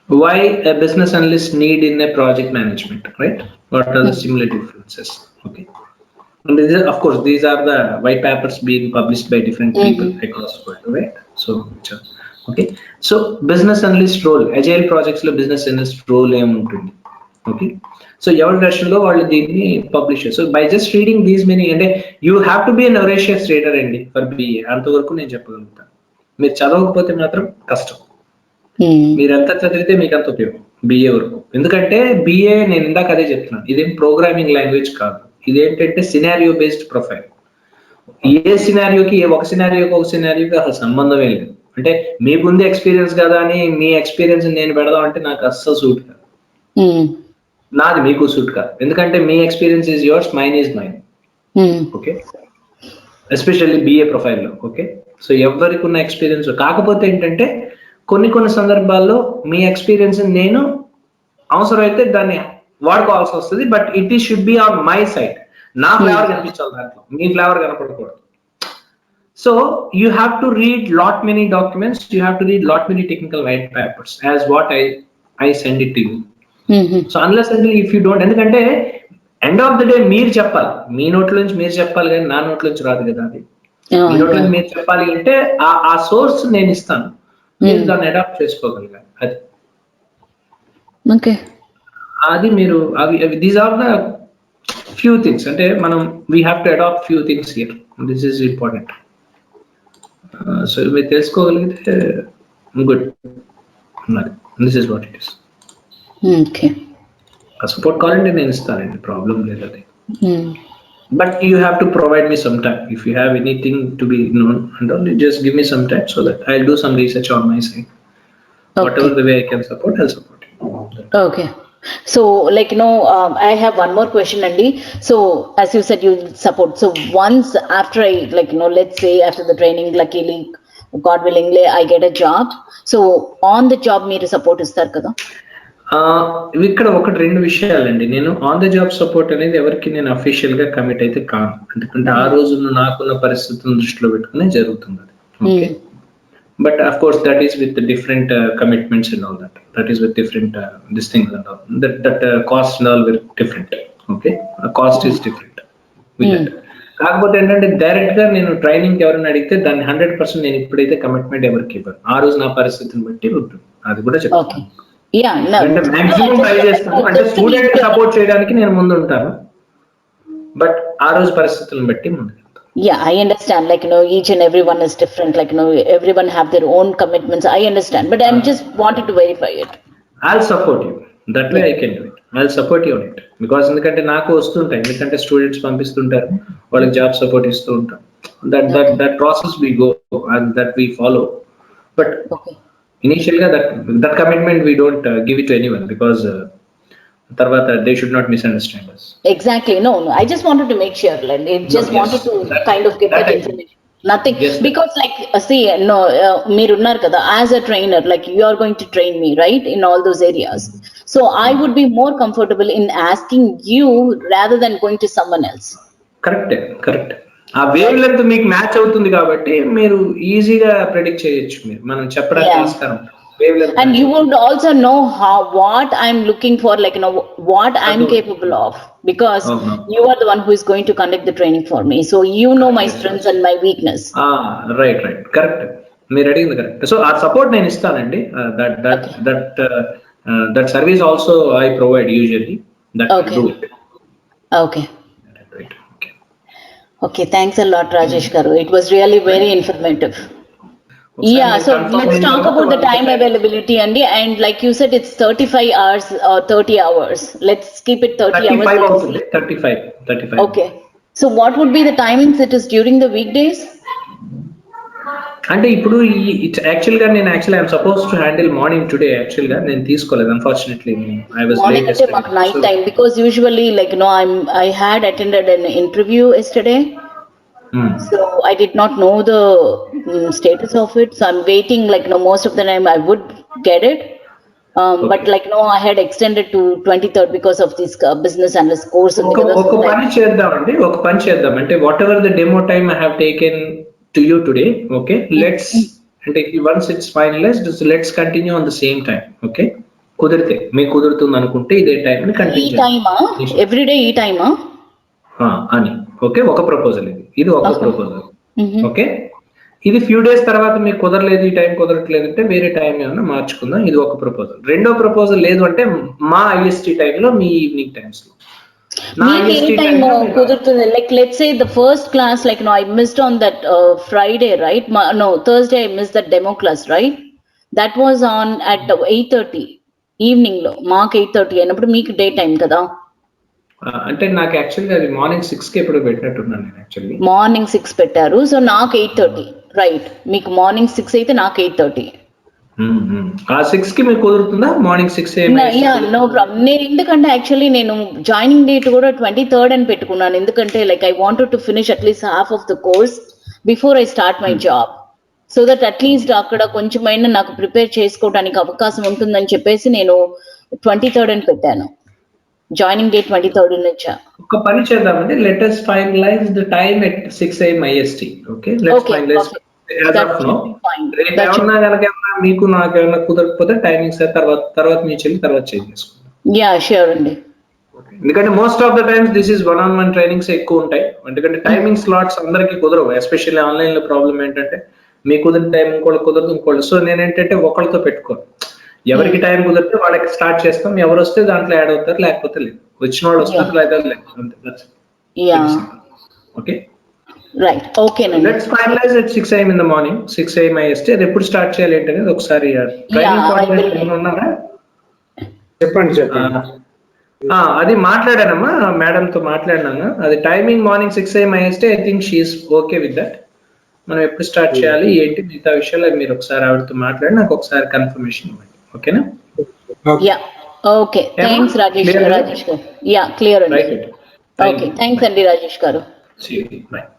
Why a business analyst need in a project management, right? What are the similar differences? Okay. And this is, of course, these are the white papers being published by different people across the world, right? So, okay. So, business analyst role, agile projects lo business analyst role em untundi. Okay. So, ఎవరి దర్శనంలో వాళ్ళు దీన్ని publish చేస్తారు. So by just reading these many, అంటే you have to be an voracious reader అండి for BA. అంతవరకు నేను చెప్పగలుగుతాను. మీరు చదవకపోతే మాత్రం కష్టం. మీరు ఎంత చదివితే మీకు అంత ఉపయోగం బిఏ వరకు. ఎందుకంటే బిఏ నేను ఇందాక అదే చెప్తున్నాను, ఇదేం ప్రోగ్రామింగ్ లాంగ్వేజ్ కాదు. ఇదేంటంటే సినారియో బేస్డ్ ప్రొఫైల్. ఏ సినారియోకి ఒక సినారియోకి అసలు సంబంధమే లేదు. అంటే మీకుంది ఎక్స్పీరియన్స్ కదా అని మీ ఎక్స్పీరియన్స్ నేను పెడదాం అంటే నాకు అస్సలు సూట్ కాదు. నాది మీకు సూట్ కాదు. ఎందుకంటే మీ experience is yours, mine is mine. Okay. Especially BA ప్రొఫైల్లో. ఓకే. సో ఎవరికి ఉన్న ఎక్స్పీరియన్స్, కాకపోతే ఏంటంటే కొన్ని సందర్భాల్లో మీ ఎక్స్పీరియన్స్ నేను అవసరమైతే దాన్ని వాడుకోవాల్సి వస్తుంది. బట్ ఇట్ ఈ should be on my side. నా ఫ్లేవర్ కనిపించాలి దాంట్లో, మీ ఫ్లేవర్ కనపడకూడదు. So you have to read lot many documents, you have to read lot many technical white papers as what I send it to you. So unless అంటే if you don't, ఎందుకంటే end of the day మీరు చెప్పాలి, మీ నోట్ల నుంచి మీరు చెప్పాలి కానీ నా నోట్ల నుంచి రాదు కదా. అది మీ నోట్ల నుంచి మీరు చెప్పాలి అంటే ఆ సోర్స్ నేను ఇస్తాను, మీరు దాన్ని అడాప్ట్ చేసుకోగలగాలి. అది మీరు అవి these are the few things. అంటే మనం we have to adapt few things here. This is important. So మీరు తెలుసుకోగలిగితే good. This is what it is. Okay. Support కావాలంటే నేను ఇస్తానండి, ప్రాబ్లం లేదు అది. But you have to provide me some time. If you have anything to be known and all, just give me some time so that I will do some research on my side. Whatever the way I can support, I'll support you. Okay. So, like, you know, I have one more question, Andy. So, as you said, you support. So, once after I, like, you know, let's say after the training, luckily, God willingly, I get a job. So, on the job, మీరు support ఇస్తారు కదా? ఇక్కడ ఒకటి రెండు విషయాలండి. నేను on the job support అనేది ఎవరికి నేను అఫీషియల్ గా కమిట్ అయితే కాను. ఎందుకంటే ఆ రోజు నాకున్న పరిస్థితులను దృష్టిలో పెట్టుకునే జరుగుతుంది అది. Okay, but of course that is with different commitments and all that. That is with different this things and all that cost and all very different. Okay, cost is different with that. కాకపోతే ఏంటంటే direct గా నేను training ఎవరైనా అడిగితే దాన్ని 100% నేను ఇప్పుడైతే commitment ఎవరికి ఇవ్వను. ఆ రోజు నా పరిస్థితిని బట్టి ఉంటుంది. అది కూడా చెప్తాను. అంటే మాక్సిమం ట్రై చేస్తాను. అంటే స్టూడెంట్ సపోర్ట్ చేయడానికి నేను ముందు ఉంటాను, బట్ ఆ రోజు పరిస్థితులను బట్టి ముందు. Yeah, I understand. Like, each and everyone is different. Like, everyone have their own commitments. I understand, but I'm just wanted to verify it. I'll support you. That way I can do it. I'll support you on it. Because ఎందుకంటే నాకు వస్తుంటాయి. ఎందుకంటే students పంపిస్తుంటారు, వాళ్ళకి job support ఇస్తూ ఉంటాం. That process we go and that we follow. But initially that commitment we don't give it to anyone, because తర్వాత they should not misunderstand us. Exactly. No. I just wanted to make sure. Like, just wanted to kind of get that information. Nothing. Yes, because like, see, no, meerunnar kada, as a trainer, like you are going to train me, right, in all those areas. So I would be more comfortable in asking you rather than going to someone else. Correct. ఆ wave length మీకు match అవుతుంది కాబట్టి మీరు ఈజీగా predict చేయొచ్చు. మీరు మనం చెప్పడానికి ఆస్కారం. And you would also know what I'm looking for, like, what I'm capable of, because you are the one who is going to conduct the training for me. So you know my strengths and my weakness. Right. Correct. మీరు అడిగింది correct. So ఆ support నేను ఇస్తానండి. That service also I provide usually. Okay, thanks a lot, Rajesh Garu. It was really very informative. Yeah, so let's talk about the time availability, Andy. And like you said, it's 35 hours or 30 hours. Let's keep it 30 hours. 35. Okay. So what would be the timings it is during the weekdays? అంటే ఇప్పుడు యాక్చువల్గా నేను I'm suppose to handle morning today. యాక్చువల్గా నేను తీసుకోలేదు, unfortunately. I was late yesterday. Night time, because usually, like, I had attended an interview yesterday. So I did not know the status of it. So I'm waiting, like, most of the time I would get it. But like, I had extended to 23rd because of this business analyst course. ఒక పని చేద్దాం అంటే whatever the demo time I have taken to you today. Okay, let's అంటే once it's finalised, let's continue on the same time. Okay, కుదిరితే మీకు కుదురుతుంది అనుకుంటే ఇదే టైం ని కంటిన్యూ ఎవ్రీడే ఈ టైమా అని. ఓకే, ఒక ప్రపోజల్ ఇది ఒక ప్రపోజల్. ఓకే, ఇది ఫ్యూ డేస్ తర్వాత మీకు కుదరలేదు, ఈ టైం కుదరట్లేదు అంటే వేరే టైం ఏమైనా మార్చుకుందాం. ఇది ఒక ప్రపోజల్. రెండో ప్రపోజల్ లేదు అంటే మా ఐఎస్టీ టైంలో మీ ఈవినింగ్ టైమ్స్ లో కుదురుతుంది. Like, let's say the first class, like, I missed on that Friday, right? Thursday I missed that demo class, right? That was on at 8:30 evening లో. మాకు 8:30 అయినప్పుడు మీకు డే టైం కదా. అంటే నాకు యాక్చువల్గా అది మార్నింగ్ 6 కి ఎప్పుడు పెట్టినట్టున్నాను నేను. యాక్చువల్లీ మార్నింగ్ 6 పెట్టారు. సో నాకు 8:30, రైట్? మీకు మార్నింగ్ 6 అయితే నాకు 8:30. ఆ 6 కి మీకు కుదురుతుందా? Morning 6 no problem. నేను ఎందుకంటే యాక్చువల్లీ నేను జాయినింగ్ డేట్ కూడా 23rd అని పెట్టుకున్నాను. ఎందుకంటే like I wanted to finish at least half of the course before I start my job. So that at least అక్కడ కొంచెమైనా నాకు ప్రిపేర్ చేసుకోవడానికి అవకాశం ఉంటుందని చెప్పేసి నేను 23rd అని పెట్టాను. జాయినింగ్ డేట్ 23rd నుంచి. ఒక పని చేద్దామంటే let us finalize the time at 6 AM IST. Okay, let's finalize as of now. రేపు ఏమన్నా కనుక మీకు నాకు ఏమన్నా కుదరకపోతే టైమింగ్స్ తర్వాత మీ చెల్లి తర్వాత చేంజ్ చేసుకుందాం. యా షూర్ అండి. ఎందుకంటే most of the times this is one trainings ఎక్కువ ఉంటాయి. ఎందుకంటే టైమింగ్ స్లాట్స్ అందరికి కుదరవు. ఎస్పెషల్లీ ఆన్లైన్ లో ప్రాబ్లం ఏంటంటే మీకు కుదిరిన టైం ఇంకోళ్ళు కుదరదు, ఇంకోళ్ళు. సో నేను ఏంటంటే ఒకళ్ళతో పెట్టుకోను. ఎవరికి టైం కుదిరితే వాళ్ళకి స్టార్ట్ చేస్తాం. ఎవరు వస్తే దాంట్లో యాడ్ అవుతారు, లేకపోతే లేదు. వచ్చిన వాళ్ళు వస్తారు, లేదా లేదు. Okay, right. Okay, let's finalise at 6 AM in the morning, 6 AM IST. అది ఎప్పుడు స్టార్ట్ చేయాలి ఏంటనేది ఒకసారి ట్రైనింగ్ కోఆర్డినేటర్ ఉన్నారా? చెప్పండి. అది మాట్లాడానమ్మా, మేడం తో మాట్లాడినాను. అది timing morning 6 AM IST. I think she is okay with that. మనం ఎప్పుడు స్టార్ట్ చేయాలి ఏంటి మిగతా విషయాలు మీరు ఒకసారి ఆవిడతో మాట్లాడి నాకు ఒకసారి కన్ఫర్మేషన్ ఇవ్వండి. ఓకేనా? Yeah, okay. థ్యాంక్స్ రాజేష్ గారు. యా, క్లియర్ అండి. ఓకే, థ్యాంక్స్ అండి రాజేష్ గారు. See you. Bye.